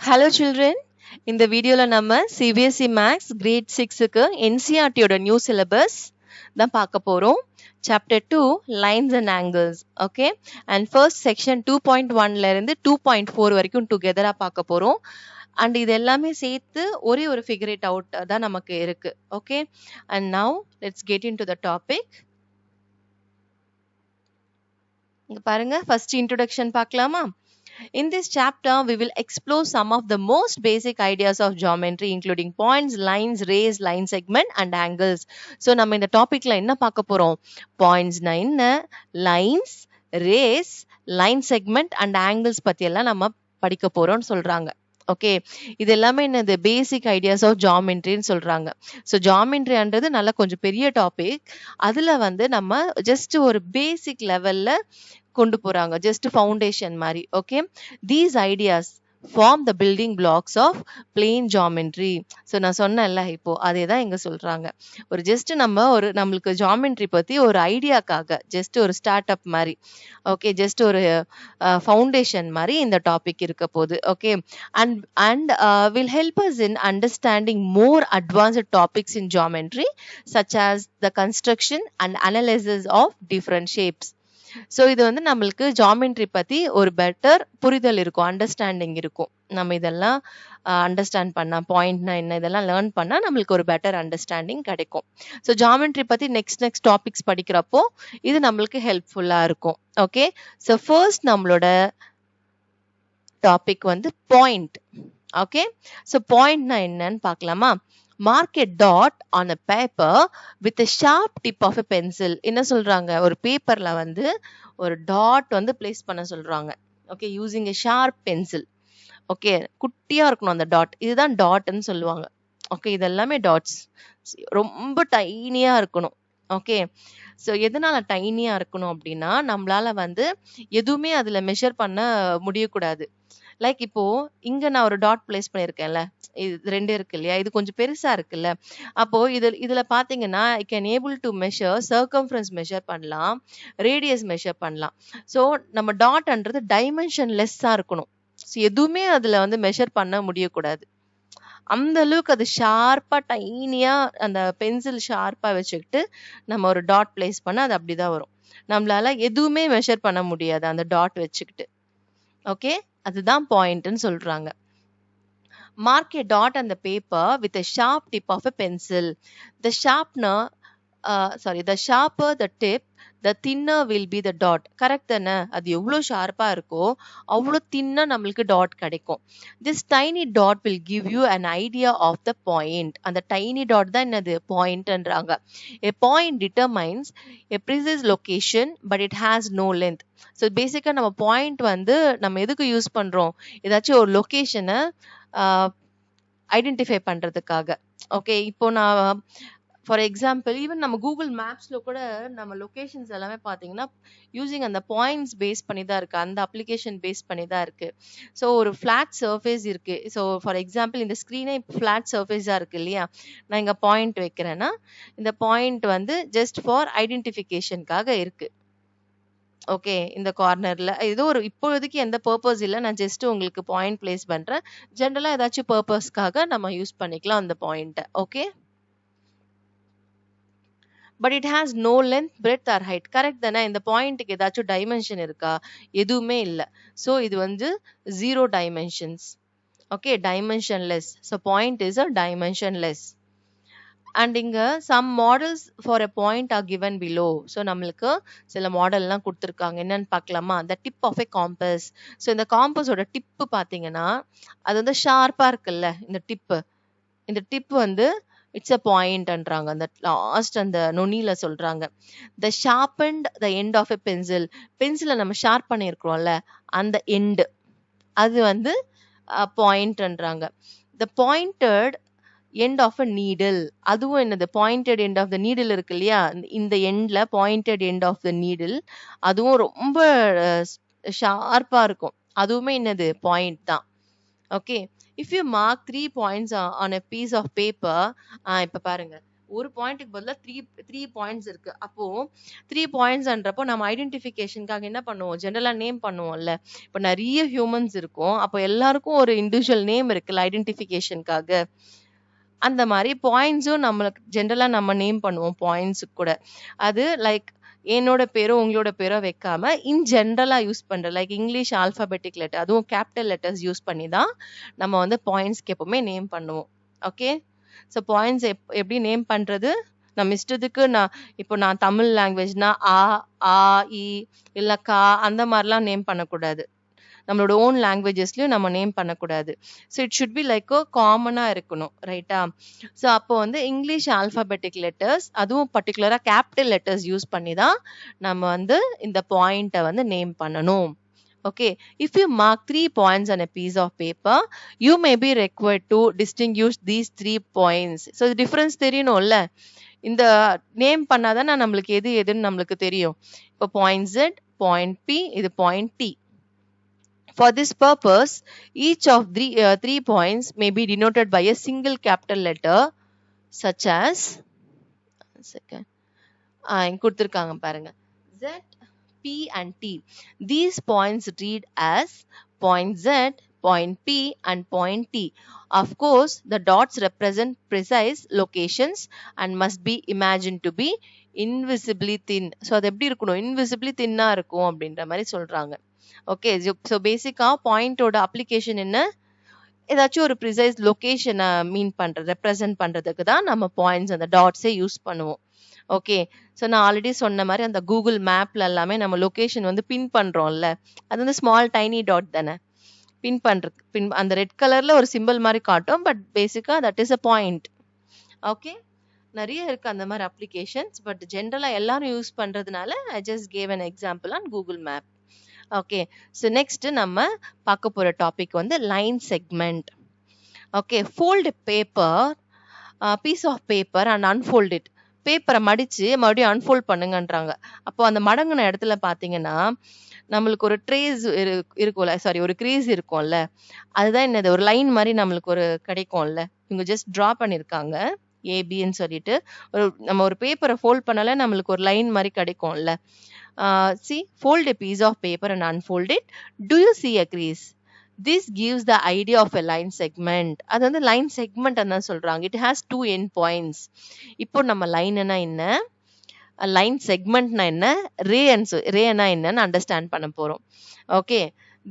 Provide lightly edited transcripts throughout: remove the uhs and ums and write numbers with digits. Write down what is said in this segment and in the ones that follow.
Hello children. இந்த வீடியோல நம்ம CBSE Maths Grade 6க்கு NCERT யோட நியூ சிலபஸ் தான் பார்க்க போறோம். Chapter 2 Lines and Angles. Okay. And first section 2.1ல இருந்து 2.4 வரைக்கும் டுகெதரா பார்க்க போறோம். அண்ட் இது எல்லாமே சேர்த்து ஒரே ஒரு ஃபிகர் இட் அவுட் தான் நமக்கு இருக்கு. Okay. And now let's get into the topic. இங்க பாருங்க, ஃபர்ஸ்ட் இன்ட்ரோடக்ஷன் பார்க்கலாமா? In this chapter, we will explore some of the most basic ideas of geometry, including points, lines, rays, line segment, and angles. So, நம்ம இந்த டாபிக்ல என்ன பார்க்க போறோம்? Points என்ன, lines, rays, line segment, and angles பத்தி எல்லாம் நம்ம படிக்க போறோம்னு சொல்றாங்க. ஓகே, இது எல்லாமே என்னது பேசிக் ஐடியாஸ் ஆஃப் ஜாமெண்ட்ரின்னு சொல்றாங்க. ஸோ ஜாமெண்ட்ரின்றது நல்ல கொஞ்சம் பெரிய டாபிக். அதுல வந்து நம்ம ஜஸ்ட் ஒரு பேசிக் லெவல்ல கொண்டு போறாங்க, ஜஸ்ட் ஃபவுண்டேஷன் மாதிரி. Okay, these ideas form the building blocks of plane geometry. So நான் சொன்னேன்ல, இப்போ அதே தான் இங்க சொல்றாங்க. ஒரு ஜஸ்ட் நம்ம ஒரு நம்மளுக்கு ஜாமெண்ட்ரி பத்தி ஒரு ஐடியாக்காக ஜஸ்ட் ஒரு ஸ்டார்ட் அப் மாதிரி, ஓகே, ஜஸ்ட் ஒரு ஃபவுண்டேஷன் மாதிரி இந்த டாபிக் இருக்க போகுது. Okay, and will help us in understanding more advanced topics in geometry such as the construction and analysis of different shapes. So இது வந்து நம்மளுக்கு ஜாமெண்ட்ரி பத்தி ஒரு பெட்டர் புரிதல் இருக்கும், அண்டர்ஸ்டாண்டிங் இருக்கும். நம்ம இதெல்லாம் அண்டர்ஸ்டாண்ட் பண்ணா, பாயிண்ட்னா என்ன, இதெல்லாம் லேர்ன் பண்ணா நம்மளுக்கு ஒரு பெட்டர் அண்டர்ஸ்டாண்டிங் கிடைக்கும். ஸோ ஜாமெண்ட்ரி பத்தி நெக்ஸ்ட் டாபிக்ஸ் படிக்கிறப்போ இது நம்மளுக்கு ஹெல்ப்ஃபுல்லா இருக்கும். ஓகே, ஸோ ஃபர்ஸ்ட் நம்மளோட டாபிக் வந்து பாயிண்ட். ஓகே, ஸோ பாயிண்ட்னா என்னன்னு பார்க்கலாமா? Mark a dot on a paper with a sharp tip of a pencil. என்ன சொல்றாங்க, ஒரு பேப்பர்ல வந்து ஒரு டாட் வந்து பிளேஸ் பண்ண சொல்றாங்க. Okay, using a sharp pencil. Okay, குட்டியா இருக்கணும் அந்த டாட், இதுதான் டாட்னு சொல்லுவாங்க. ஓகே, இதெல்லாமே டாட்ஸ், ரொம்ப டைனியா இருக்கணும். ஓகே, ஸோ எதனால டைனியா இருக்கணும் அப்படின்னா, நம்மளால வந்து எதுவுமே அதுல மெஷர் பண்ண முடியக்கூடாது. லைக் இப்போ இங்க நான் ஒரு டாட் பிளேஸ் பண்ணிருக்கேன்ல, இது ரெண்டு இருக்கு இல்லையா, இது கொஞ்சம் பெருசா இருக்குல்ல. அப்போ இதுல பாத்தீங்கன்னா I can able to measure, circumference measure பண்ணலாம், ரேடியஸ் மெஷர் பண்ணலாம். ஸோ நம்ம டாட்ன்றது டைமென்ஷன் லெஸ்ஸா இருக்கணும். ஸோ எதுவுமே அதுல வந்து மெஷர் பண்ண முடியக்கூடாது. அந்த அளவுக்கு அது ஷார்ப்பா டைனியா அந்த பென்சில் ஷார்ப்பா வச்சுக்கிட்டு நம்ம ஒரு டாட் பிளேஸ் பண்ண அது அப்படிதான் வரும். நம்மளால எதுவுமே மெஷர் பண்ண முடியாது அந்த டாட் வச்சுக்கிட்டு. ஓகே, அதுதான் பாயிண்ட்னு சொல்றாங்க. Mark a dot on the paper with a sharp tip of a pencil. The sharper the tip, the thinner will be the dot. Correct தானே? அது எவ்வளோ ஷார்ப்பா இருக்கோ அவ்வளோ தின்னா நம்மளுக்கு டாட் கிடைக்கும். This tiny dot will give you an idea of the point. அந்த tiny dot தான் என்னது, பாயிண்ட்ன்றாங்க. A point determines a precise location but it has no length. So பேசிக்கா நம்ம பாயிண்ட் வந்து நம்ம எதுக்கு யூஸ் பண்றோம், ஏதாச்சும் ஒரு லொகேஷனை ஐடென்டிஃபை பண்றதுக்காக. ஓகே, இப்போ நான் ஃபார் எக்ஸாம்பிள் ஈவன் நம்ம கூகுள் மேப்ஸ்ல கூட நம்ம லொகேஷன்ஸ் எல்லாமே பார்த்தீங்கன்னா யூசிங் அந்த பாயிண்ட்ஸ் பேஸ் பண்ணி தான் இருக்கு, அந்த அப்ளிகேஷன் பேஸ் பண்ணி தான் இருக்கு. ஸோ ஒரு ஃபிளாட் சர்ஃபேஸ் இருக்கு. ஸோ ஃபார் எக்ஸாம்பிள் இந்த ஸ்க்ரீனே ஃபிளாட் சர்ஃபேஸா இருக்கு இல்லையா, நான் இங்க பாயிண்ட் வைக்கிறேன்னா இந்த பாயிண்ட் வந்து ஜஸ்ட் ஃபார் ஐடென்டிஃபிகேஷனுக்காக இருக்கு. ஓகே, இந்த கார்னர்ல ஏதோ ஒரு இப்போதைக்கு எந்த பர்பஸ் இல்லை, நான் ஜஸ்ட் உங்களுக்கு பாயிண்ட் பிளேஸ் பண்றேன். ஜென்ரலா ஏதாச்சும் பர்பஸ்க்காக நம்ம யூஸ் பண்ணிக்கலாம் அந்த பாயிண்ட்டை. Okay, but it has no length, breadth or height. Correct தானே? இந்த பாயிண்ட்டுக்கு ஏதாச்சும் டைமென்ஷன் இருக்கா? எதுவுமே இல்லை. ஸோ இது வந்து 0 dimensions. Okay, dimensionless. So point is a dimensionless. And இங்க some models for a point are given below. So நம்மளுக்கு சில மாடல்லாம் கொடுத்துருக்காங்க, என்னன்னு பார்க்கலாமா? The tip of a compass. So இந்த காம்பஸோட டிப்பு பார்த்தீங்கன்னா அது வந்து ஷார்ப்பா இருக்குல்ல, இந்த டிப் வந்து இட்ஸ் அ பாயிண்ட்ன்றாங்க. அந்த லாஸ்ட் அந்த நுனியில சொல்றாங்க. The sharpened the end of a pencil. பென்சிலை நம்ம ஷார்ப் பண்ணியிருக்கிறோம்ல, அந்த எண்டு அது வந்து பாயிண்ட்ன்றாங்க. The pointed end of a needle. அதுவும் என்னது, pointed end of the needle இருக்கு இல்லையா, இந்த எண்ட்ல pointed end of the needle அதுவும் ரொம்ப ஷார்ப்பா இருக்கும். அதுவுமே என்னது, பாயிண்ட் தான். Okay, if you mark 3 points on a piece of paper, இப்ப பாருங்க, ஒரு பாயிண்ட்டுக்கு பதிலா 3 பாயிண்ட்ஸ் இருக்கு. அப்போ 3 பாயிண்ட்ஸ்ன்றப்போ நம்ம ஐடென்டிஃபிகேஷனுக்காக என்ன பண்ணுவோம்? ஜெனரலா நேம் பண்ணுவோம்ல. இப்ப நெறைய ஹியூமன்ஸ் இருக்கும். அப்போ எல்லாருக்கும் ஒரு இண்டிவிஜுவல் நேம் இருக்குல்ல ஐடென்டிஃபிகேஷனுக்காக. அந்த மாரி பாயிண்ட்ஸும் நம்மளுக்கு ஜெனரலா நம்ம நேம் பண்ணுவோம் பாயிண்ட்ஸுக்கு கூட. அது லைக் என்னோட பேரோ, உங்களோட பேரோ வைக்காம இன் ஜெனரலா யூஸ் பண்ற லைக் இங்கிலீஷ் ஆல்ஃபாபெட்டிக் லெட்டர் அதுவும் கேப்பிட்டல் லெட்டர்ஸ் யூஸ் பண்ணி தான் நம்ம வந்து பாயிண்ட்ஸ்க்கு எப்பவுமே நேம் பண்ணுவோம். ஓகே. ஸோ பாயிண்ட்ஸ் எப்படி நேம் பண்றது? நம்ம இஷ்டத்துக்கு இப்போ நான் தமிழ் லாங்குவேஜ்னா ஆ, ஆ, இ இல்ல கா அந்த மாதிரிலாம் நேம் பண்ணக்கூடாது. நம்மளோட ஓன் லாங்குவேஜஸ்லயும் நம்ம நேம் பண்ணக்கூடாது. So it should be like காமனா இருக்கணும். ரைட்டா? ஸோ அப்போ வந்து இங்கிலீஷ் ஆல்ஃபாபெட்டிக் லெட்டர்ஸ் அதுவும் பர்டிகுலரா கேபிட்டல் லெட்டர்ஸ் யூஸ் பண்ணி தான் நம்ம வந்து இந்த பாயிண்ட்டை வந்து நேம் பண்ணணும். Okay, if you mark 3 points on a piece of paper, you may be required to distinguish these 3 points. So the difference தெரியணும்ல. இந்த நேம் பண்ணாதான் நம்மளுக்கு எது எதுன்னு நம்மளுக்கு தெரியும். இப்போ point Z, point P, இது point T. For this purpose, each of three points may be denoted by a single capital letter such as கொடுத்திருக்காங்க பாருங்க Z, P and T. These points read as point Z, point P and point T. Of course, the dots represent precise locations and must be imagined to be invisibly thin. So அது எப்படி இருக்கணும்? Invisibly thin-ஆ இருக்கும் அப்படின்ற மாதிரி சொல்றாங்க. Okay. So பேசிக்கா பாயிண்டோட application என்ன? ஏதாச்சும் ஒரு ப்ரிசைஸ் லொகேஷனை ரெப்ரசன்ட் பண்றதுக்கு தான் நம்ம பாயிண்ட்ஸ் அந்த டாட்ஸே யூஸ் பண்ணுவோம். ஓகே. ஸோ நான் ஆல்ரெடி சொன்ன மாதிரி அந்த கூகுள் மேப்ல எல்லாமே நம்ம லொகேஷன் வந்து பின் பண்றோம்ல, அது வந்து ஸ்மால் டைனி டாட் தானே. பின் அந்த ரெட் கலர்ல ஒரு சிம்பிள் மாதிரி காட்டும். பட் பேசிக்கா that is a point. Okay. நிறைய இருக்கு அந்த மாதிரி அப்ளிகேஷன்ஸ். பட் ஜென்ரலா எல்லாரும் யூஸ் பண்றதுனால I just gave an example on Google map. Okay. So next நம்ம பார்க்க போற டாபிக் வந்து line segment. Okay. Fold paper, piece of paper and unfold it. பேப்பரை மடிச்சு மறுபடியும் அன்ஃபோல்ட் பண்ணுங்கன்றாங்க. அப்போ அந்த மடங்குன இடத்துல பாத்தீங்கன்னா நம்மளுக்கு ஒரு ட்ரேஸ் இருக்கும்ல, சாரி ஒரு க்ரீஸ் இருக்கும்ல, அதுதான் என்னது ஒரு லைன் மாதிரி நம்மளுக்கு ஒரு கிடைக்கும்ல. இவங்க ஜஸ்ட் டிரா பண்ணிருக்காங்க ஏபின்னு சொல்லிட்டு. நம்ம ஒரு பேப்பரை ஃபோல்ட் பண்ணால நம்மளுக்கு ஒரு லைன் மாதிரி கிடைக்கும்ல. See, fold a piece of paper and unfold it. Do you see a crease? This gives the idea of a line segment. அது வந்து லைன் செக்மெண்ட் தான் சொல்றாங்க. It has 2 end points. இப்போ நம்ம லைன்னா என்ன, லைன் செக்மெண்ட்னா என்ன, ரேனா என்னன்னு அண்டர்ஸ்டாண்ட் பண்ண போறோம். Okay.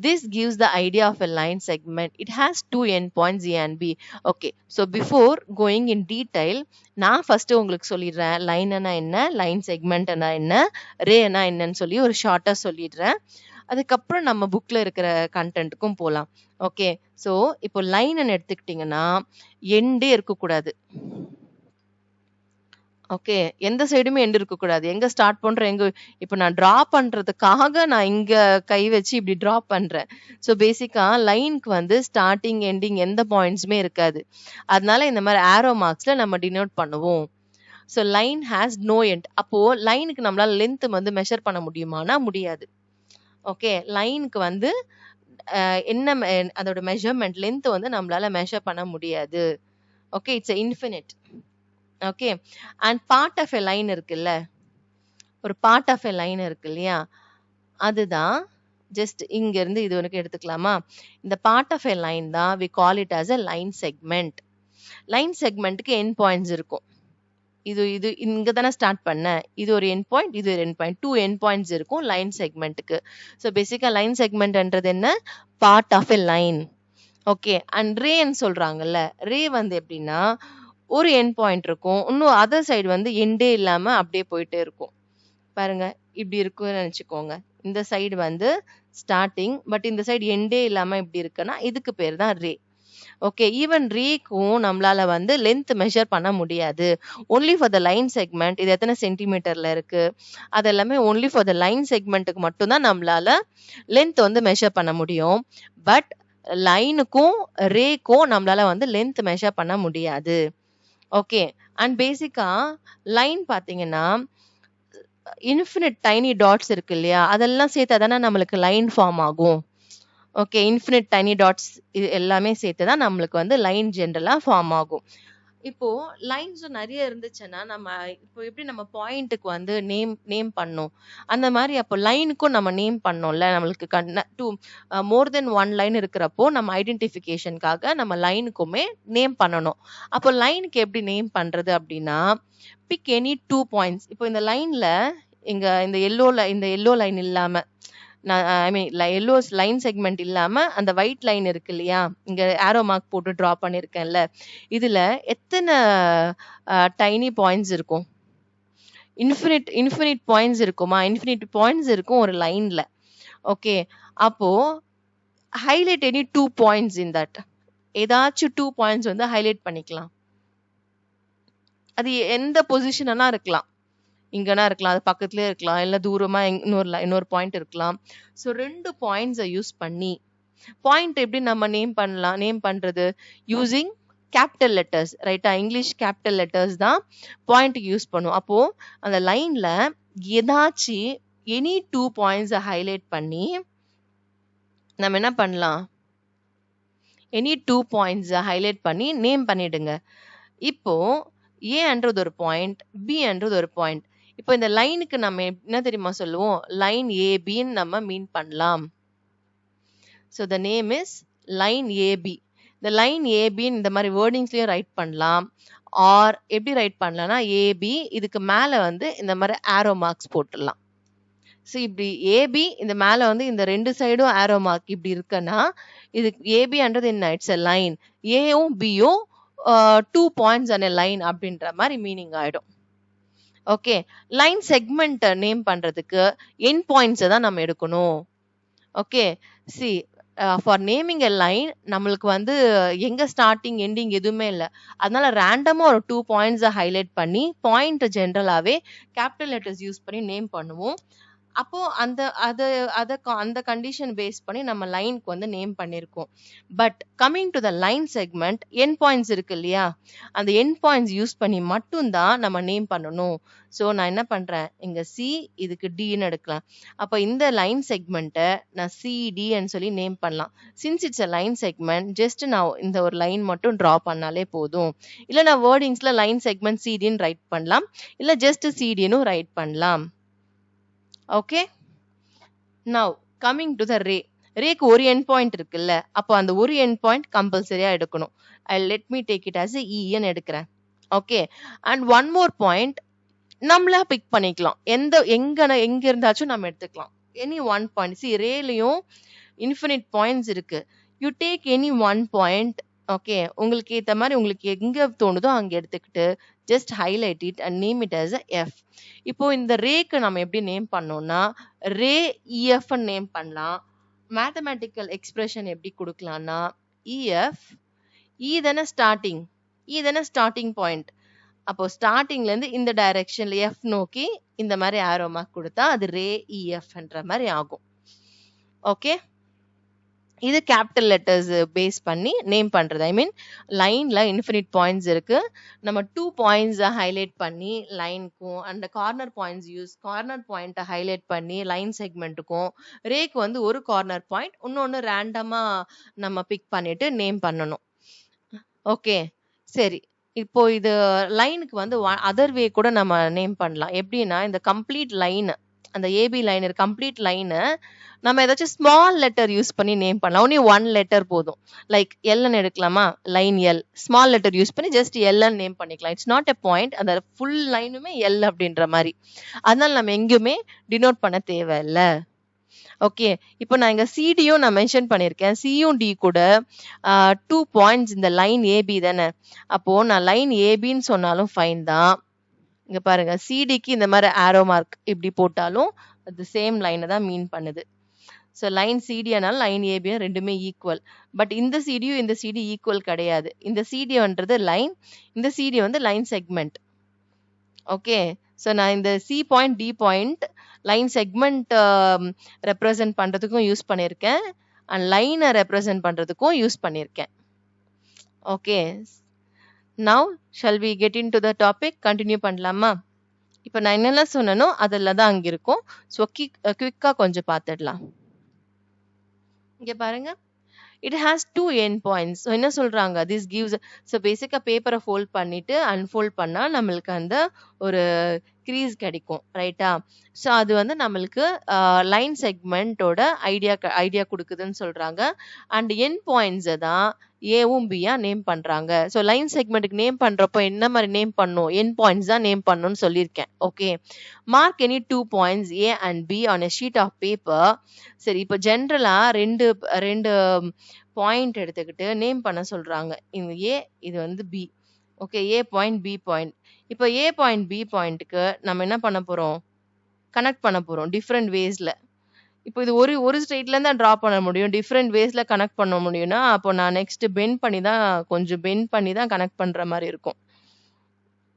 This gives the idea of a line segment. It has 2 endpoints A and B. Okay. So before going in detail, நான் ஃபர்ஸ்ட் உங்களுக்கு சொல்லிடுறேன் லைன்னா என்ன, லைன் செக்மெண்ட்னா என்ன, ரேனா என்னன்னு சொல்லி ஒரு ஷார்ட்டா சொல்லிடுறேன். அதுக்கப்புறம் நம்ம புக்ல இருக்கிற கண்டென்ட்டுக்கும் போகலாம். ஓகே. ஸோ இப்போ லைன் எடுத்துக்கிட்டிங்கன்னா எண்டே இருக்கக்கூடாது. ஓகே. எந்த சைடுமே எண்ட் இருக்கக்கூடாது. எங்க ஸ்டார்ட் பண்றேன், இப்போ நான் டிரா பண்றதுக்காக நான் இங்க கை வச்சு இப்படி டிரா பண்றேன். ஸோ பேசிக்கா லைனுக்கு வந்து ஸ்டார்டிங் எண்டிங் எந்த பாயிண்ட்ஸுமே இருக்காது. அதனால இந்த மாதிரி ஆரோ மார்க்ஸ்ல நம்ம டினோட் பண்ணுவோம். So line has no end. அப்போ லைனுக்கு நம்மளால லென்த் வந்து மெஷர் பண்ண முடியுமானா முடியாது. ஓகே. லைனுக்கு வந்து என்ன அதோட மெஷர்மெண்ட் லென்த் வந்து நம்மளால மெஷர் பண்ண முடியாது. Okay. It's infinite. Okay. And part of a line இருக்குல்ல, ஒரு பார்ட் ஆஃப் எ லைன் இருக்கு இல்லையா, அதுதான் ஜஸ்ட் இங்க இருந்து இது வரைக்கும் எடுத்துக்கலாமா. இந்த பார்ட் ஆஃப் எ லைன் தான் we call it as a line segment. Line செக்மெண்ட்டுக்கு எண்ட் பாயிண்ட்ஸ் இருக்கும். இது இங்க தானே ஸ்டார்ட் பண்ண, இது ஒரு எண்ட் பாயிண்ட், இது ஒரு எண்ட் பாயிண்ட், 2 எண்ட் பாயிண்ட்ஸ் இருக்கும் லைன் செக்மெண்ட்டுக்கு. ஸோ பேசிக்கா லைன் செக்மெண்ட்ன்றது என்ன, part of a line. Okay. And ரேன்னு சொல்றாங்கல்ல, ரே வந்து எப்படின்னா ஒரு எண்ட் பாயிண்ட் இருக்கும், இன்னும் அதர் சைடு வந்து எண்டே இல்லாம அப்படியே போயிட்டே இருக்கும். பாருங்க இப்படி இருக்குன்னு நினைச்சுக்கோங்க. இந்த சைடு வந்து ஸ்டார்டிங், பட் இந்த சைடு எண்டே இல்லாம இப்படி இருக்குன்னா இதுக்கு பேர் தான் ரே. ஓகே. ஈவன் ரேக்கும் நம்மளால வந்து லென்த் மெஷர் பண்ண முடியாது. Only for the line segment இது எத்தனை சென்டிமீட்டர்ல இருக்கு அது எல்லாமே ஒன்லி ஃபார் த லைன் செக்மெண்ட்டுக்கு மட்டும்தான் நம்மளால லென்த் வந்து மெஷர் பண்ண முடியும். பட் லைனுக்கும் ரேக்கும் நம்மளால வந்து லென்த் மெஷர் பண்ண முடியாது. ஓகே. அண்ட் பேசிக்கா லைன் பாத்தீங்கன்னா இன்ஃபினிட் டைனி டாட்ஸ் இருக்கு இல்லையா, அதெல்லாம் சேர்த்தா தானே நம்மளுக்கு லைன் ஃபார்ம் ஆகும். ஓகே. இன்ஃபினிட் டைனி டாட்ஸ் இது எல்லாமே சேர்த்து தான் நம்மளுக்கு வந்து லைன் ஜென்ரலா ஃபார்ம் ஆகும். இப்போ லைன்ஸ் நெறைய இருந்துச்சுன்னா, நம்ம இப்போ எப்படி நம்ம பாயிண்ட்டுக்கு வந்து நேம் பண்ணோம். அந்த மாரி அப்போ லைனுக்கும் நம்ம நேம் பண்ணோம்ல. நம்மளுக்கு மோர் தென் 1 லைன் இருக்கிறப்போ, நம்ம ஐடென்டிஃபிகேஷன்க்காக நம்ம லைனுக்குமே நேம் பண்ணணும். அப்போ லைனுக்கு எப்படி நேம் பண்றது அப்படின்னா, பிக் எனி 2 பாயிண்ட்ஸ். இப்போ இந்த லைன்ல இந்த எல்லோ லைன் இல்லாம ஐ மீன் எல்லோ லைன் செக்மெண்ட் இல்லாம அந்த ஒயிட் லைன் இருக்கு இல்லையா? இங்க ஆரோ மார்க் போட்டு டிரா பண்ணியிருக்கேன்ல. இதுல எத்தனை டைனி பாயிண்ட்ஸ் இருக்கும்? இன்ஃபினிட் பாயிண்ட்ஸ் இருக்குமா? இன்ஃபினிட் பாயிண்ட்ஸ் இருக்கும் ஒரு லைன்ல. ஓகே. அப்போ highlight any 2 points in that. ஏதாச்சும் 2 பாயிண்ட்ஸ் வந்து ஹைலைட் பண்ணிக்கலாம். அது எந்த பொசிஷனா இருக்கலாம். இங்கன்னா இருக்கலாம், அது பக்கத்துலயே இருக்கலாம், இல்ல தூரமா இன்னொரு பாயிண்ட் இருக்கலாம். ஸோ 2 பாயிண்ட்ஸை யூஸ் பண்ணி பாயிண்ட் எப்படி நம்ம நேம் பண்றது யூசிங் கேபிட்டல் லெட்டர்ஸ், ரைட்டா? இங்கிலீஷ் கேபிட்டல் லெட்டர்ஸ் தான் பாயிண்ட்டுக்கு யூஸ் பண்ணுவோம். அப்போ அந்த லைன்ல ஏதாச்சும் எனி 2 பாயிண்ட்ஸை ஹைலைட் பண்ணி நம்ம என்ன பண்ணலாம்? எனி 2 பாயிண்ட்ஸை ஹைலைட் பண்ணி நேம் பண்ணிடுங்க. இப்போ ஏன்றது ஒரு பாயிண்ட், பின்றது ஒரு பாயிண்ட். இப்போ இந்த லைனுக்கு நம்ம என்ன தெரியுமா சொல்லுவோம்? லைன் ஏபின்னு நம்ம மீன் பண்ணலாம். So the name is line AB. இந்த லைன் ஏபின்னு இந்த மாதிரி வேர்டிங்ஸ்லயும் ரைட் பண்ணலாம். ஆர் எப்படி ரைட் பண்ணலாம்னா, ஏபி இதுக்கு மேல வந்து இந்த மாதிரி ஆரோ மார்க்ஸ் போட்டுடலாம். ஸோ இப்படி ஏபி இந்த மேல வந்து இந்த 2 சைடும் ஆரோ மார்க் இப்படி இருக்குன்னா, இது ஏபின்றது என்ன? It's a line. ஏயும் பியும் 2 பாயிண்ட்ஸ் அண்ட் எ லைன் அப்படின்ற மாதிரி மீனிங் ஆயிடும். ஓகே. லைன் செக்மெண்ட் நேம் பண்றதுக்கு எண்ட் பாயிண்ட்ஸை தான் நம்ம எடுக்கணும். Okay. C for naming a line நம்மளுக்கு வந்து எங்க ஸ்டார்டிங் எண்டிங் எதுவுமே இல்லை. அதனால ரேண்டமா ஒரு 2 பாயிண்ட்ஸை ஹைலைட் பண்ணி பாயிண்ட் ஜென்ரலாவே கேபிட்டல் லெட்டர்ஸ் யூஸ் பண்ணி நேம் பண்ணுவோம். அப்போ அந்த கண்டிஷன் பேஸ் பண்ணி நம்ம லைனுக்கு வந்து நேம் பண்ணியிருக்கோம். But coming to the line segment, end points இருக்கு இல்லையா? அந்த எண்ட் பாயிண்ட்ஸ் யூஸ் பண்ணி மட்டும்தான் நம்ம நேம் பண்ணணும். ஸோ நான் என்ன பண்றேன்? இங்க சி, இதுக்கு டின்னு எடுக்கலாம். அப்போ இந்த லைன் செக்மெண்ட்டை நான் சிடின்னு சொல்லி நேம் பண்ணலாம். Since it's a line segment, just நான் இந்த ஒரு லைன் மட்டும் டிரா பண்ணாலே போதும். இல்லை நான் வேர்டிங்ஸ்ல லைன் செக்மெண்ட் சிடின்னு ரைட் பண்ணலாம், இல்லை ஜஸ்ட் சிடின்னு ரைட் பண்ணலாம். Okay. Now coming to the ray. ரேக்கு ஒரு எண்ட் பாயிண்ட் இருக்குல்ல, அப்போ அந்த ஒரு எண்ட் பாயிண்ட் கம்பல்சரியா எடுக்கணும். Let me take it as இன்னு எடுக்கிறேன். Okay. And one more point நம்மளா பிக் பண்ணிக்கலாம். எங்க இருந்தாச்சும் நம்ம எடுத்துக்கலாம். Any one point. சி ரேலையும் இன்ஃபினிட் பாயிண்ட்ஸ் இருக்கு. You take any one point. Okay. உங்களுக்கு ஏத்த மாதிரி உங்களுக்கு எங்க தோணுதோ அங்க எடுத்துக்கிட்டு just highlight it and name it as F. இப்போ இந்த ரேக்கு நம்ம எப்படி நேம் பண்ணோம்னா, ரே இஎஃப் நேம் பண்ணலாம். மேத்தமேட்டிக்கல் எக்ஸ்பிரஷன் எப்படி கொடுக்கலாம்னா, இஎஃப் தானே ஸ்டார்டிங் பாயிண்ட். அப்போ ஸ்டார்டிங்ல இருந்து இந்த டைரக்ஷன்ல எஃப் நோக்கி இந்த மாதிரி ஆரோ மார்க் கொடுத்தா அது ரே இஎஃப்ன்ற மாதிரி ஆகும். ஓகே. இது கேபிட்டல் லெட்டர்ஸ் பேஸ் பண்ணி நேம் பண்றது. ஐ மீன் லைன்ல இன்ஃபினிட் பாயிண்ட்ஸ் இருக்கு. நம்ம 2 பாயிண்ட்ஸை ஹைலைட் பண்ணி லைனுக்கும், அந்த கார்னர் பாயிண்ட்டை ஹைலைட் பண்ணி லைன் செக்மெண்ட்டுக்கும், ரேக்கு வந்து ஒரு கார்னர் பாயிண்ட், இன்னொன்னு ரேண்டமா நம்ம பிக் பண்ணிட்டு நேம் பண்ணணும். ஓகே. சரி. இப்போ இது லைனுக்கு வந்து அதர் வே கூட நம்ம நேம் பண்ணலாம். எப்படின்னா, இந்த கம்ப்ளீட் லைன், அந்த ஏபி லைன் கம்ப்ளீட் லைனை நம்ம ஏதாச்சும் ஸ்மால் லெட்டர் யூஸ் பண்ணி நேம் பண்ணலாம். ஒன்லி 1 லெட்டர் போதும். லைக் எல்ன்னு எடுக்கலாமா? Line L. Small letter use பண்ணி ஜஸ்ட் எல்ன்னு நேம் பண்ணிக்கலாம். It's not a point. அந்த ஃபுல் லைனுமே எல் அப்படின்ற மாதிரி. அதனால நம்ம எங்கேயுமே டினோட் பண்ண தேவையில்லை. ஓகே. இப்போ நான் இங்க சிடியும் நான் மென்ஷன் பண்ணியிருக்கேன். சியும் டி கூட 2 பாயிண்ட்ஸ் இந்த லைன் ஏபி தானே. அப்போ நான் லைன் ஏபின்னு சொன்னாலும் ஃபைன் தான். இங்க பாருங்க, சிடிக்கு இந்த மாதிரி ஆரோ மார்க் இப்படி போட்டாலும் அது சேம் லைனை தான் மீன் பண்ணுது. ஸோ லைன் சிடியானாலும் லைன் ஏபியும் ரெண்டுமே ஈக்குவல். பட் இந்த சிடியும் இந்த சிடி ஈக்குவல் கிடையாது. இந்த சிடின்றது லைன், இந்த சிடி வந்து லைன் செக்மெண்ட். ஓகே. ஸோ நான் இந்த C point D point line segment represent பண்றதுக்கும் யூஸ் பண்ணியிருக்கேன், அண்ட் லைனை ரெப்ரசன்ட் பண்றதுக்கும் யூஸ் பண்ணியிருக்கேன். Okay. Now shall we get into the த டாபிக்? கண்டினியூ பண்ணலாமா? இப்போ நான் என்னெல்லாம் சொன்னனோ அதில் தான் அங்கே இருக்கும். ஸோ குவிக்காக கொஞ்சம் பார்த்துடலாம். இங்க பாருங்க, it has two end points. So என்ன சொல்றாங்க, this gives, so பேசிக்கா பேப்பரை ஃபோல்ட் பண்ணிட்டு அன்ஃபோல்ட் பண்ணா நம்மளுக்கு அந்த ஒரு கிரீஸ் கிடைக்கும், ரைட்டா? ஸோ அது வந்து நம்மளுக்கு லைன் செக்மெண்ட்டோட ஐடியா கொடுக்குதுன்னு சொல்றாங்க. அண்ட் என் பாயிண்ட்ஸை தான் ஏவும் பியா நேம் பண்றாங்க. ஸோ லைன் செக்மெண்ட்டுக்கு நேம் பண்றப்போ என்ன மாதிரி நேம் பண்ணும், என் பாயிண்ட்ஸ் தான் நேம் பண்ணணும்னு சொல்லியிருக்கேன். Okay, mark any 2 points A and B on a sheet of paper. சரி, இப்போ ஜென்ரலா ரெண்டு ரெண்டு பாயிண்ட் எடுத்துக்கிட்டு நேம் பண்ண சொல்றாங்க. இந்த ஏ, இது வந்து பி. ஓகே, ஏ பாயிண்ட் பி பாயிண்ட். இப்போ ஏ பாயிண்ட் பி பாயிண்ட்டுக்கு நம்ம என்ன பண்ண போறோம், கனெக்ட் பண்ண போறோம் டிஃப்ரெண்ட் வேஸ்ல. இப்போ இது ஒரு ஸ்ட்ரெயிட்ல தான் டிரா பண்ண முடியும், டிஃப்ரெண்ட் வேஸ்ல கனெக்ட் பண்ண முடியும்னா அப்போ நான் நெக்ஸ்ட் பெண்ட் பண்ணி தான், கொஞ்சம் பெண்ட் பண்ணி தான் கனெக்ட் பண்ற மாதிரி இருக்கும்.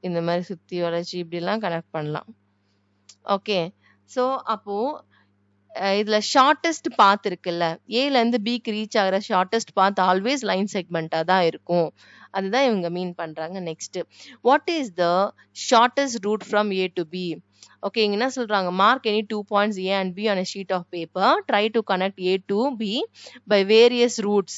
இந்த மாதிரி சுத்தி வளைச்சி இப்படிலாம் கனெக்ட் பண்ணலாம். ஓகே, ஸோ அப்போ இதுல ஷார்டஸ்ட் பாத் இருக்குல்ல, ஏல இருந்து பிக்கு ரீச் ஆகிற ஷார்டஸ்ட் பாத் ஆல்வேஸ் லைன் செக்மெண்டா தான் இருக்கும். அதுதான் இவங்க மீன் பண்றாங்க. Next, what is the shortest route from A to B? Okay, இங்க என்ன சொல்றாங்க, mark any 2 points A and B on a sheet of paper, try to connect A to B by various routes.